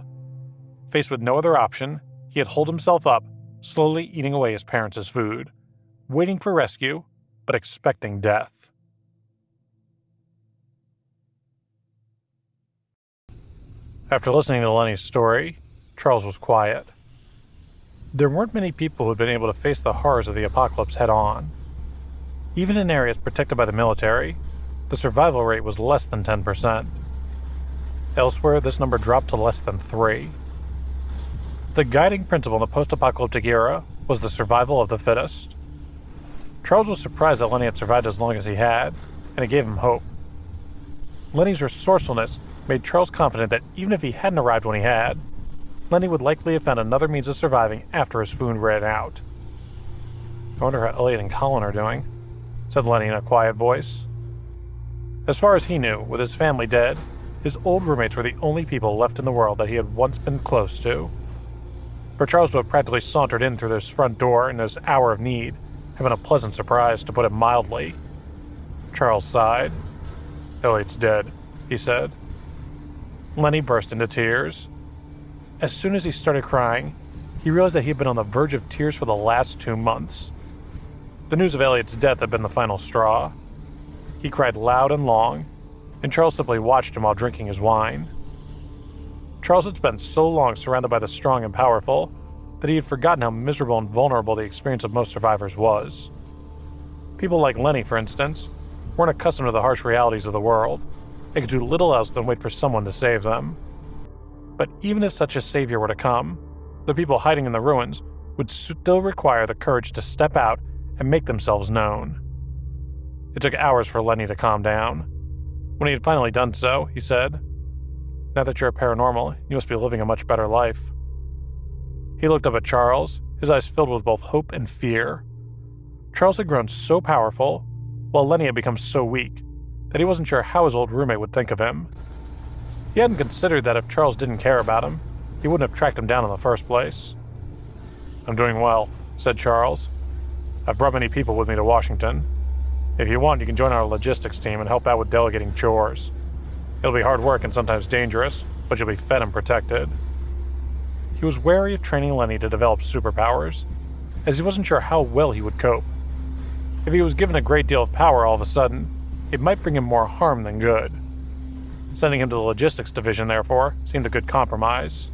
Faced with no other option, he had holed himself up, slowly eating away his parents' food, waiting for rescue, but expecting death. After listening to Lenny's story, Charles was quiet. There weren't many people who had been able to face the horrors of the apocalypse head-on. Even in areas protected by the military, the survival rate was less than 10%. Elsewhere, this number dropped to less than 3%. The guiding principle in the post-apocalyptic era was the survival of the fittest. Charles was surprised that Lenny had survived as long as he had, and it gave him hope. Lenny's resourcefulness made Charles confident that even if he hadn't arrived when he had, Lenny would likely have found another means of surviving after his food ran out. "I wonder how Elliot and Colin are doing," said Lenny in a quiet voice. As far as he knew, with his family dead, his old roommates were the only people left in the world that he had once been close to. For Charles to have practically sauntered in through this front door in his hour of need had been a pleasant surprise, to put it mildly. Charles sighed. "Elliot's dead," he said. Lenny burst into tears. As soon as he started crying, he realized that he had been on the verge of tears for the last 2 months. The news of Elliot's death had been the final straw. He cried loud and long, and Charles simply watched him while drinking his wine. Charles had spent so long surrounded by the strong and powerful that he had forgotten how miserable and vulnerable the experience of most survivors was. People like Lenny, for instance, weren't accustomed to the harsh realities of the world. They could do little else than wait for someone to save them. But even if such a savior were to come, the people hiding in the ruins would still require the courage to step out and make themselves known. It took hours for Lenny to calm down. When he had finally done so, he said, "Now that you're a paranormal, you must be living a much better life." He looked up at Charles, his eyes filled with both hope and fear. Charles had grown so powerful, while Lenny had become so weak, that he wasn't sure how his old roommate would think of him. He hadn't considered that if Charles didn't care about him, he wouldn't have tracked him down in the first place. "I'm doing well," said Charles. "I've brought many people with me to Washington. If you want, you can join our logistics team and help out with delegating chores. It'll be hard work and sometimes dangerous, but you'll be fed and protected." He was wary of training Lenny to develop superpowers, as he wasn't sure how well he would cope. If he was given a great deal of power all of a sudden, it might bring him more harm than good. Sending him to the logistics division, therefore, seemed a good compromise.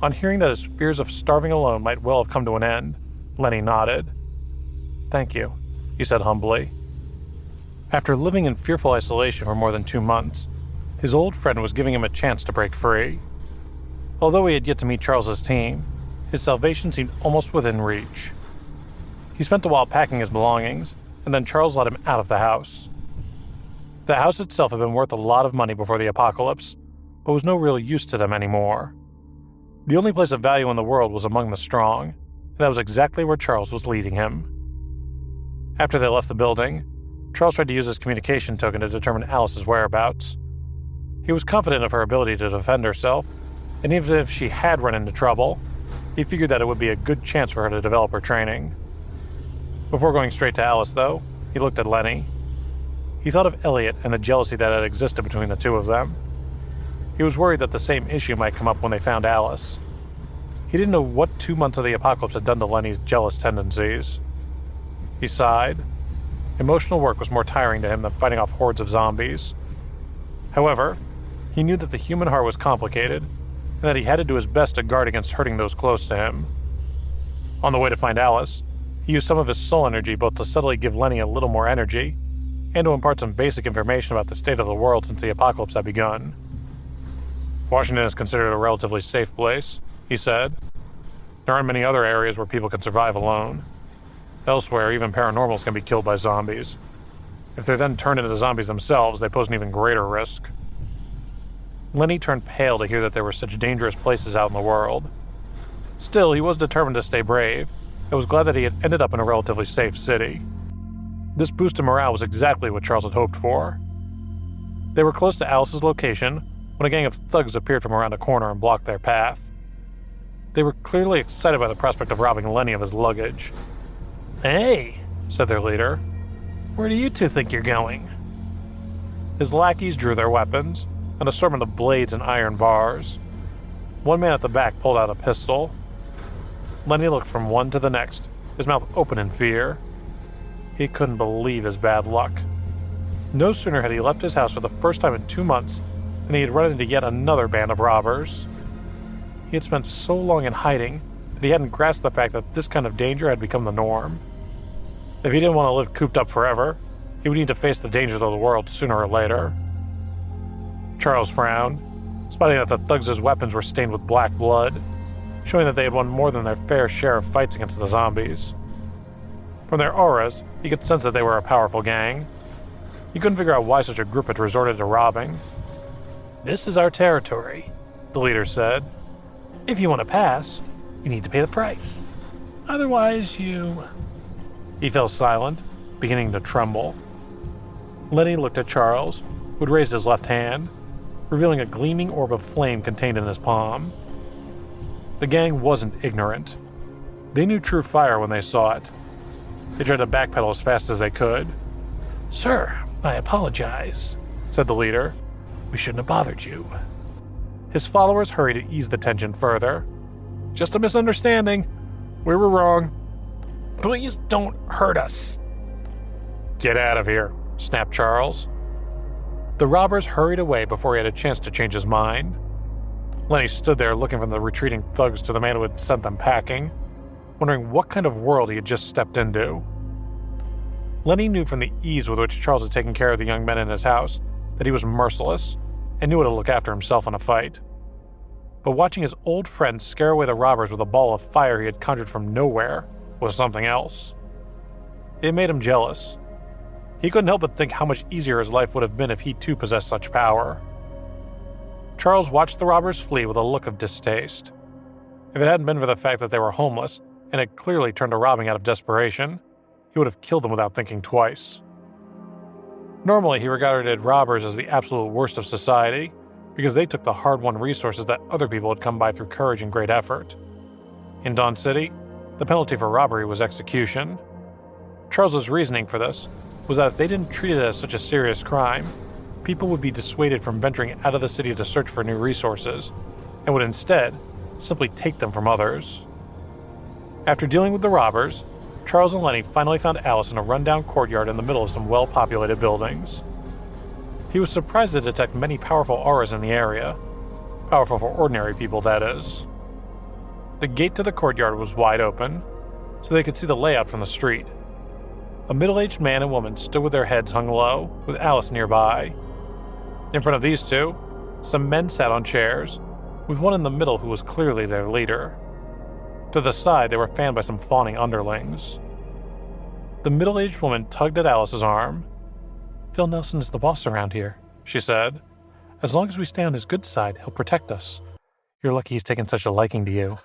On hearing that his fears of starving alone might well have come to an end, Lenny nodded. "Thank you," he said humbly. After living in fearful isolation for more than 2 months, his old friend was giving him a chance to break free. Although he had yet to meet Charles's team, his salvation seemed almost within reach. He spent a while packing his belongings, and then Charles let him out of the house. The house itself had been worth a lot of money before the apocalypse, but was no real use to them anymore. The only place of value in the world was among the strong, and that was exactly where Charles was leading him. After they left the building, Charles tried to use his communication token to determine Alice's whereabouts. He was confident of her ability to defend herself, and even if she had run into trouble, he figured that it would be a good chance for her to develop her training. Before going straight to Alice, though, he looked at Lenny. He thought of Elliot and the jealousy that had existed between the two of them. He was worried that the same issue might come up when they found Alice. He didn't know what 2 months of the apocalypse had done to Lenny's jealous tendencies. He sighed. Emotional work was more tiring to him than fighting off hordes of zombies. However, he knew that the human heart was complicated, and that he had to do his best to guard against hurting those close to him. On the way to find Alice, he used some of his soul energy both to subtly give Lenny a little more energy, and to impart some basic information about the state of the world since the apocalypse had begun. "Washington is considered a relatively safe place," he said. "There aren't many other areas where people can survive alone. Elsewhere, even paranormals can be killed by zombies. If they're then turned into zombies themselves, they pose an even greater risk." Lenny turned pale to hear that there were such dangerous places out in the world. Still, he was determined to stay brave, and was glad that he had ended up in a relatively safe city. This boost in morale was exactly what Charles had hoped for. They were close to Alice's location when a gang of thugs appeared from around a corner and blocked their path. They were clearly excited by the prospect of robbing Lenny of his luggage. "Hey," said their leader, "where do you two think you're going?" His lackeys drew their weapons, an assortment of blades and iron bars. One man at the back pulled out a pistol. Lenny looked from one to the next, his mouth open in fear. He couldn't believe his bad luck. No sooner had he left his house for the first time in 2 months than he had run into yet another band of robbers. He had spent so long in hiding that he hadn't grasped the fact that this kind of danger had become the norm. If he didn't want to live cooped up forever, he would need to face the dangers of the world sooner or later. Charles frowned, spotting that the thugs' weapons were stained with black blood, showing that they had won more than their fair share of fights against the zombies. From their auras, he could sense that they were a powerful gang. He couldn't figure out why such a group had resorted to robbing. "This is our territory," the leader said. "If you want to pass, you need to pay the price. Otherwise, you..." He fell silent, beginning to tremble. Lenny looked at Charles, who had raised his left hand, revealing a gleaming orb of flame contained in his palm. The gang wasn't ignorant. They knew true fire when they saw it. They tried to backpedal as fast as they could. "Sir, I apologize," said the leader. "We shouldn't have bothered you." His followers hurried to ease the tension further. "Just a misunderstanding. We were wrong. Please don't hurt us." "Get out of here," snapped Charles. The robbers hurried away before he had a chance to change his mind. Lenny stood there looking from the retreating thugs to the man who had sent them packing, wondering what kind of world he had just stepped into. Lenny knew from the ease with which Charles had taken care of the young men in his house that he was merciless and knew how to look after himself in a fight. But watching his old friend scare away the robbers with a ball of fire he had conjured from nowhere was something else. It made him jealous. He couldn't help but think how much easier his life would have been if he too possessed such power. Charles watched the robbers flee with a look of distaste. If it hadn't been for the fact that they were homeless and had clearly turned to robbing out of desperation, he would have killed them without thinking twice. Normally, he regarded robbers as the absolute worst of society because they took the hard-won resources that other people had come by through courage and great effort. In Dawn City, the penalty for robbery was execution. Charles's reasoning for this was that if they didn't treat it as such a serious crime, people would be dissuaded from venturing out of the city to search for new resources, and would instead simply take them from others. After dealing with the robbers, Charles and Lenny finally found Alice in a rundown courtyard in the middle of some well-populated buildings. He was surprised to detect many powerful auras in the area. Powerful for ordinary people, that is. The gate to the courtyard was wide open, so they could see the layout from the street. A middle-aged man and woman stood with their heads hung low, with Alice nearby. In front of these two, some men sat on chairs, with one in the middle who was clearly their leader. To the side, they were fanned by some fawning underlings. The middle-aged woman tugged at Alice's arm. "Phil Nelson is the boss around here," she said. "As long as we stay on his good side, he'll protect us. You're lucky he's taken such a liking to you."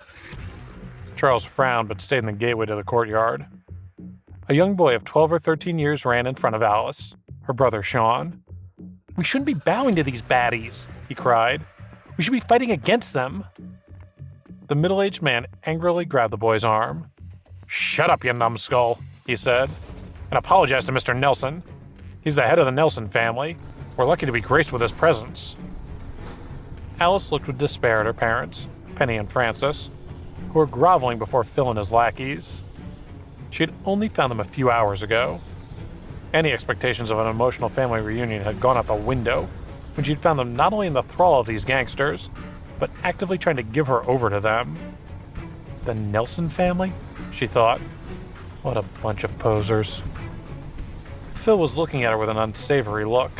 Charles frowned but stayed in the gateway to the courtyard. A young boy of 12 or 13 years ran in front of Alice, her brother Sean. "We shouldn't be bowing to these baddies," he cried. "We should be fighting against them." The middle-aged man angrily grabbed the boy's arm. "Shut up, you numbskull," he said, "and apologize to Mr. Nelson. He's the head of the Nelson family. We're lucky to be graced with his presence." Alice looked with despair at her parents, Penny and Francis, who were groveling before Phil and his lackeys. She had only found them a few hours ago. Any expectations of an emotional family reunion had gone out the window when she'd found them not only in the thrall of these gangsters, but actively trying to give her over to them. The Nelson family? She thought. What a bunch of posers. Phil was looking at her with an unsavory look.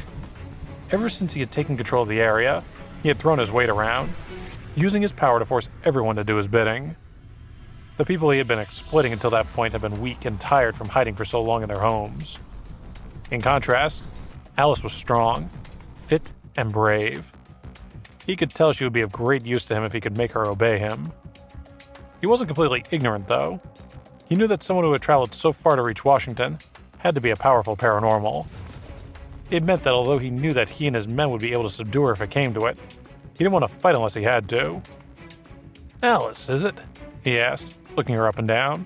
Ever since he had taken control of the area, he had thrown his weight around, using his power to force everyone to do his bidding. The people he had been exploiting until that point had been weak and tired from hiding for so long in their homes. In contrast, Alice was strong, fit, and brave. He could tell she would be of great use to him if he could make her obey him. He wasn't completely ignorant, though. He knew that someone who had traveled so far to reach Washington had to be a powerful paranormal. It meant that although he knew that he and his men would be able to subdue her if it came to it, he didn't want to fight unless he had to. "Alice, is it?" he asked, looking her up and down.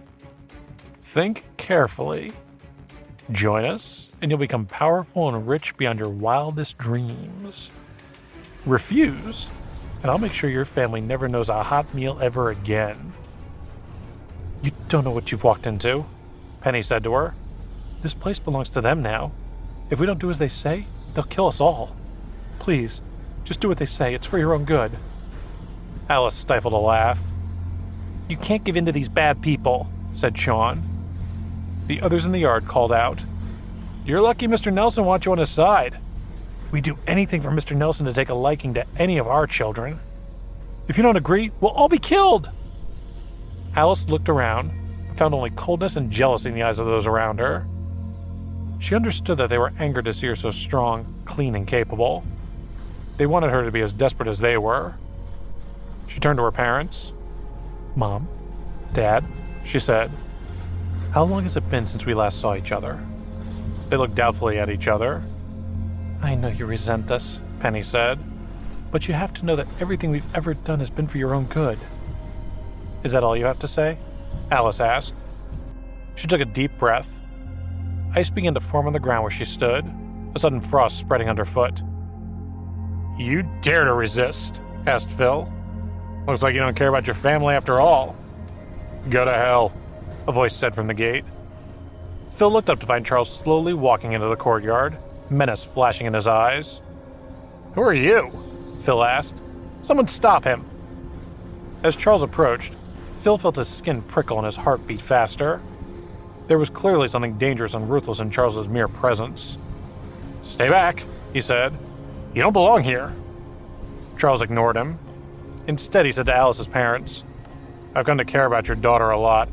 "Think carefully. Join us, and you'll become powerful and rich beyond your wildest dreams. Refuse, and I'll make sure your family never knows a hot meal ever again." You don't know what you've walked into, Penny said to her. This place belongs to them now. If we don't do as they say, they'll kill us all. Please, just do what they say. It's for your own good. Alice stifled a laugh. You can't give in to these bad people, said Sean. The others in the yard called out. You're lucky Mr. Nelson wants you on his side. We'd do anything for Mr. Nelson to take a liking to any of our children. If you don't agree, we'll all be killed. Alice looked around and found only coldness and jealousy in the eyes of those around her. She understood that they were angered to see her so strong, clean, and capable. They wanted her to be as desperate as they were. She turned to her parents. Mom, Dad, she said, how long has it been since we last saw each other? They looked doubtfully at each other. I know you resent us, Penny said, but you have to know that everything we've ever done has been for your own good. Is that all you have to say? Alice asked. She took a deep breath. Ice began to form on the ground where she stood, a sudden frost spreading underfoot. You dare to resist? Asked Phil. Looks like you don't care about your family after all. Go to hell, a voice said from the gate. Phil looked up to find Charles slowly walking into the courtyard, menace flashing in his eyes. Who are you? Phil asked. Someone stop him. As Charles approached, Phil felt his skin prickle and his heart beat faster. There was clearly something dangerous and ruthless in Charles's mere presence. Stay back, he said. You don't belong here. Charles ignored him. Instead, he said to Alice's parents, I've come to care about your daughter a lot.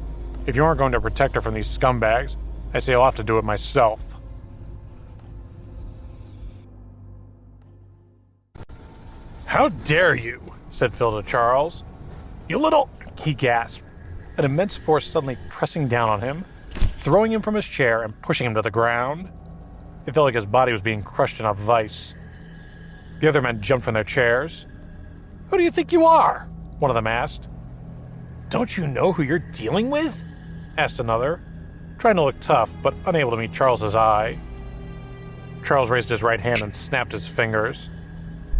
If you aren't going to protect her from these scumbags, I say I'll have to do it myself. How dare you, said Phil to Charles. You little... He gasped, an immense force suddenly pressing down on him, throwing him from his chair and pushing him to the ground. It felt like his body was being crushed in a vice. The other men jumped from their chairs. Who do you think you are? One of them asked. Don't you know who you're dealing with? Asked another, trying to look tough but unable to meet Charles's eye. Charles raised his right hand and snapped his fingers.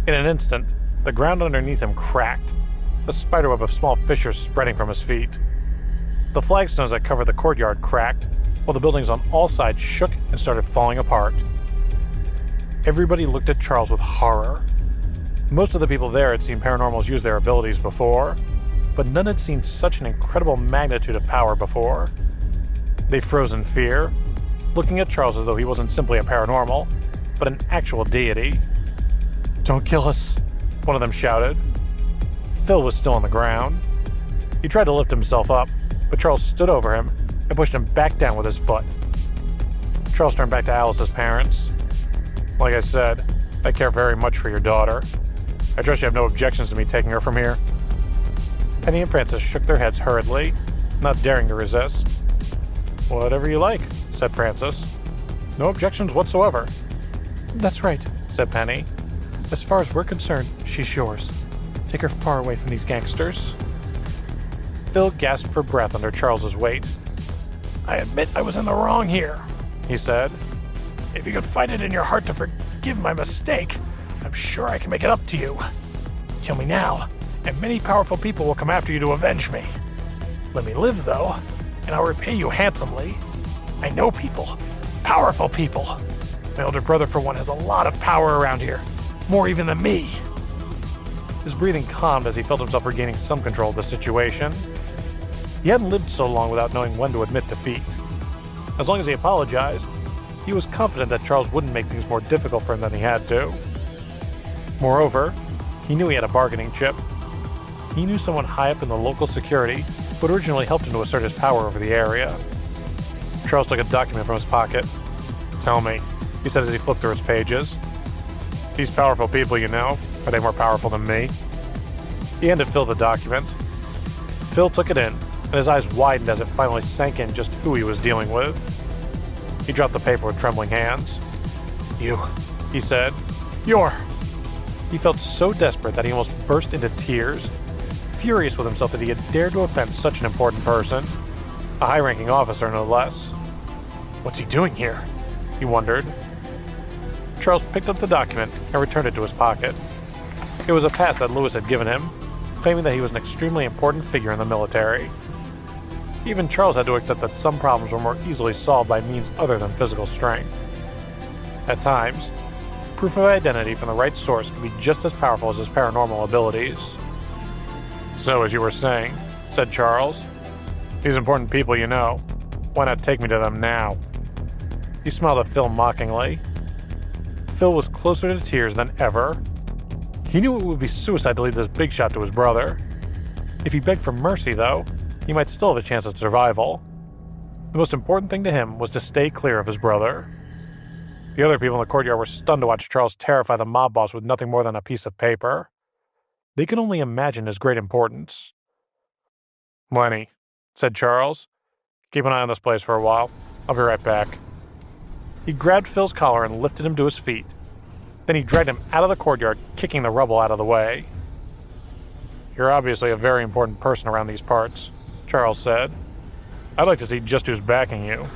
In an instant, the ground underneath him cracked, a spiderweb of small fissures spreading from his feet. The flagstones that covered the courtyard cracked, while the buildings on all sides shook and started falling apart. Everybody looked at Charles with horror. Most of the people there had seen paranormals use their abilities before, but none had seen such an incredible magnitude of power before. They froze in fear, looking at Charles as though he wasn't simply a paranormal, but an actual deity. Don't kill us, one of them shouted. Phil was still on the ground. He tried to lift himself up, but Charles stood over him and pushed him back down with his foot. Charles turned back to Alice's parents. Like I said, I care very much for your daughter. I trust you have no objections to me taking her from here. Penny and Francis shook their heads hurriedly, not daring to resist. Whatever you like, said Francis. No objections whatsoever. That's right, said Penny. As far as we're concerned, she's yours. Take her far away from these gangsters. Phil gasped for breath under Charles's weight. I admit I was in the wrong here, he said. If you could find it in your heart to forgive my mistake, I'm sure I can make it up to you. Kill me now, and many powerful people will come after you to avenge me. Let me live, though, and I'll repay you handsomely. I know people, powerful people. My older brother, for one, has a lot of power around here, more even than me. His breathing calmed as he felt himself regaining some control of the situation. He hadn't lived so long without knowing when to admit defeat. As long as he apologized, he was confident that Charles wouldn't make things more difficult for him than he had to. Moreover, he knew he had a bargaining chip. He knew someone high up in the local security who had originally helped him to assert his power over the area. Charles took a document from his pocket. Tell me, he said as he flipped through its pages. These powerful people you know, are they more powerful than me? He handed Phil the document. Phil took it in, and his eyes widened as it finally sank in just who he was dealing with. He dropped the paper with trembling hands. You, he said. You're... He felt so desperate that he almost burst into tears, furious with himself that he had dared to offend such an important person, a high-ranking officer no less. What's he doing here? He wondered. Charles picked up the document and returned it to his pocket. It was a pass that Lewis had given him, claiming that he was an extremely important figure in the military. Even Charles had to accept that some problems were more easily solved by means other than physical strength. At times, proof of identity from the right source can be just as powerful as his paranormal abilities. "So, as you were saying," said Charles, "these important people you know, why not take me to them now?" He smiled at Phil mockingly. Phil was closer to tears than ever. He knew it would be suicide to leave this big shot to his brother. If he begged for mercy, though, he might still have a chance at survival. The most important thing to him was to stay clear of his brother. The other people in the courtyard were stunned to watch Charles terrify the mob boss with nothing more than a piece of paper. They could only imagine his great importance. "Lenny," said Charles, "keep an eye on this place for a while. I'll be right back." He grabbed Phil's collar and lifted him to his feet. Then he dragged him out of the courtyard, kicking the rubble out of the way. "You're obviously a very important person around these parts," Charles said. "I'd like to see just who's backing you."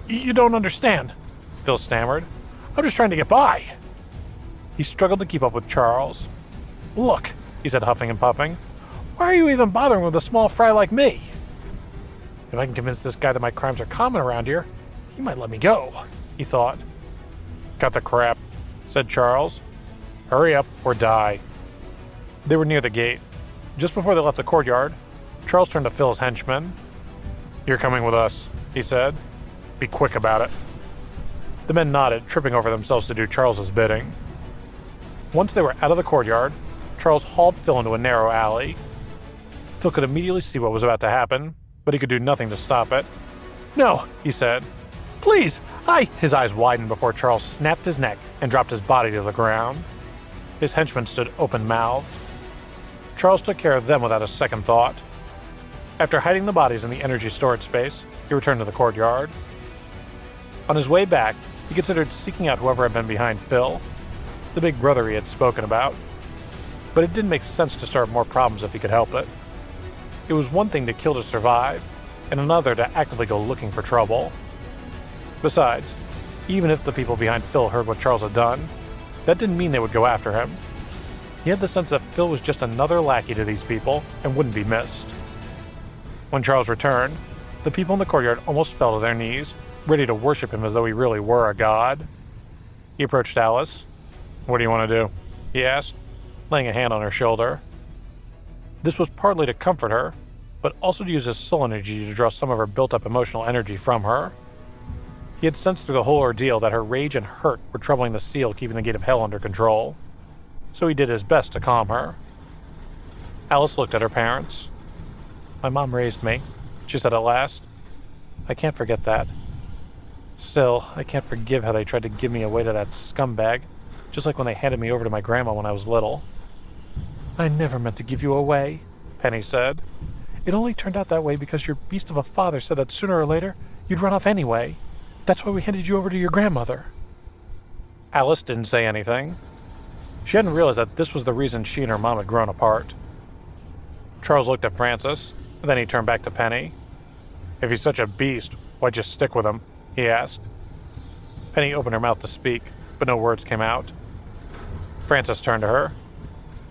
You don't understand," Phil stammered. "I'm just trying to get by." He struggled to keep up with Charles. "Look," he said, huffing and puffing, "why are you even bothering with a small fry like me? If I can convince this guy that my crimes are common around here, he might let me go," he thought. "Cut the crap," said Charles. "Hurry up or die." They were near the gate. Just before they left the courtyard, Charles turned to Phil's henchman. "You're coming with us," he said. "Be quick about it." The men nodded, tripping over themselves to do Charles's bidding. Once they were out of the courtyard, Charles hauled Phil into a narrow alley. Phil could immediately see what was about to happen, but he could do nothing to stop it. "No," he said. "Please, His eyes widened before Charles snapped his neck and dropped his body to the ground. His henchmen stood open-mouthed. Charles took care of them without a second thought. After hiding the bodies in the energy storage space, he returned to the courtyard. On his way back, he considered seeking out whoever had been behind Phil, the big brother he had spoken about. But it didn't make sense to start more problems if he could help it. It was one thing to kill to survive, and another to actively go looking for trouble. Besides, even if the people behind Phil heard what Charles had done, that didn't mean they would go after him. He had the sense that Phil was just another lackey to these people and wouldn't be missed. When Charles returned, the people in the courtyard almost fell to their knees, ready to worship him as though he really were a god. He approached Alice. "What do you want to do?" he asked, laying a hand on her shoulder. This was partly to comfort her, but also to use his soul energy to draw some of her built-up emotional energy from her. He had sensed through the whole ordeal that her rage and hurt were troubling the seal keeping the gate of hell under control, so he did his best to calm her. Alice looked at her parents. "My mom raised me," she said at last. "I can't forget that. Still, I can't forgive how they tried to give me away to that scumbag, just like when they handed me over to my grandma when I was little." "I never meant to give you away," Penny said. "It only turned out that way because your beast of a father said that sooner or later you'd run off anyway. That's why we handed you over to your grandmother." Alice didn't say anything. She hadn't realized that this was the reason she and her mom had grown apart. Charles looked at Francis, and then he turned back to Penny. "If he's such a beast, why'd you stick with him?" he asked. Penny opened her mouth to speak, but no words came out. Francis turned to her.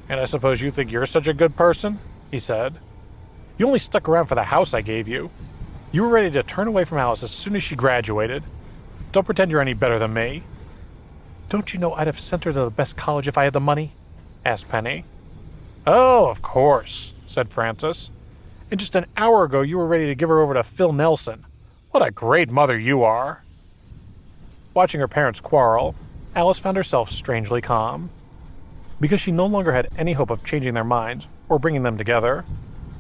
"And I suppose you think you're such a good person?" he said. "You only stuck around for the house I gave you. You were ready to turn away from Alice as soon as she graduated. Don't pretend you're any better than me." "Don't you know I'd have sent her to the best college if I had the money?" asked Penny. "Oh, of course," said Francis. "And just an hour ago you were ready to give her over to Phil Nelson. What a great mother you are." Watching her parents quarrel, Alice found herself strangely calm. Because she no longer had any hope of changing their minds or bringing them together,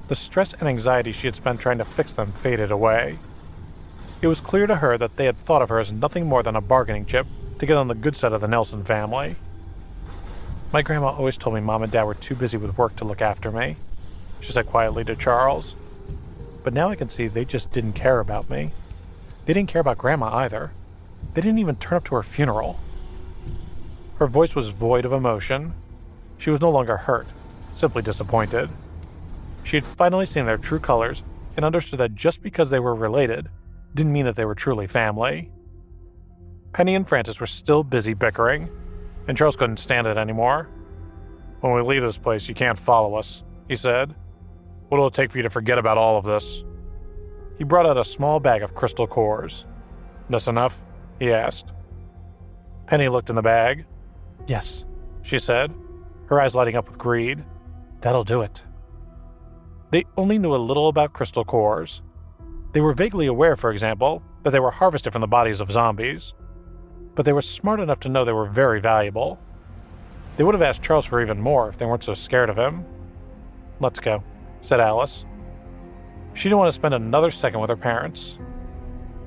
the stress and anxiety she had spent trying to fix them faded away. It was clear to her that they had thought of her as nothing more than a bargaining chip to get on the good side of the Nelson family. "My grandma always told me Mom and Dad were too busy with work to look after me," she said quietly to Charles. "But now I can see they just didn't care about me. They didn't care about Grandma either. They didn't even turn up to her funeral." Her voice was void of emotion. She was no longer hurt, simply disappointed. She had finally seen their true colors and understood that just because they were related didn't mean that they were truly family. Penny and Francis were still busy bickering, and Charles couldn't stand it anymore. "When we leave this place, you can't follow us," he said. "What will it take for you to forget about all of this?" He brought out a small bag of crystal cores. "This enough?" he asked. Penny looked in the bag. "Yes," she said, her eyes lighting up with greed. "That'll do it." They only knew a little about crystal cores. They were vaguely aware, for example, that they were harvested from the bodies of zombies. But they were smart enough to know they were very valuable. They would have asked Charles for even more if they weren't so scared of him. "Let's go," said Alice. She didn't want to spend another second with her parents.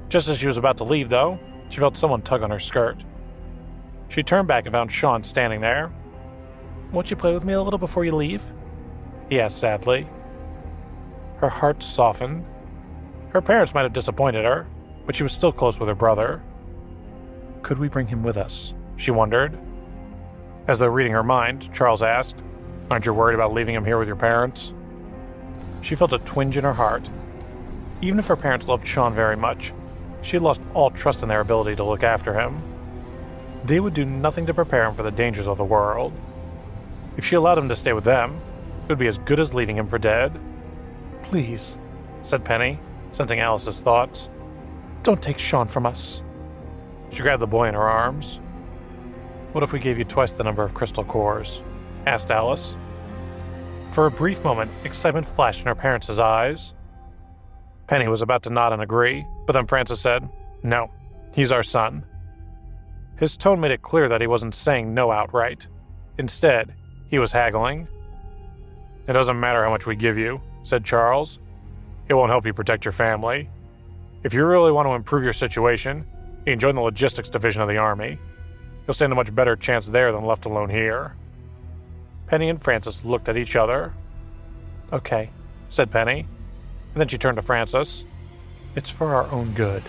Just as she was about to leave, though, she felt someone tug on her skirt. She turned back and found Sean standing there. "Won't you play with me a little before you leave?" he asked sadly. Her heart softened. Her parents might have disappointed her, but she was still close with her brother. Could we bring him with us? She wondered. As though reading her mind, Charles asked, "Aren't you worried about leaving him here with your parents?" She felt a twinge in her heart. Even if her parents loved Sean very much, she had lost all trust in their ability to look after him. They would do nothing to prepare him for the dangers of the world. If she allowed him to stay with them, it would be as good as leaving him for dead. "Please," said Penny, sensing Alice's thoughts. "Don't take Sean from us." She grabbed the boy in her arms. "What if we gave you twice the number of crystal cores?" asked Alice. For a brief moment, excitement flashed in her parents' eyes. Penny was about to nod and agree, but then Francis said, "No, he's our son." His tone made it clear that he wasn't saying no outright. Instead, he was haggling. "It doesn't matter how much we give you," said Charles. "It won't help you protect your family. If you really want to improve your situation, you can join the logistics division of the army. You'll stand a much better chance there than left alone here." Penny and Francis looked at each other. "Okay," said Penny, and then she turned to Francis. "It's for our own good."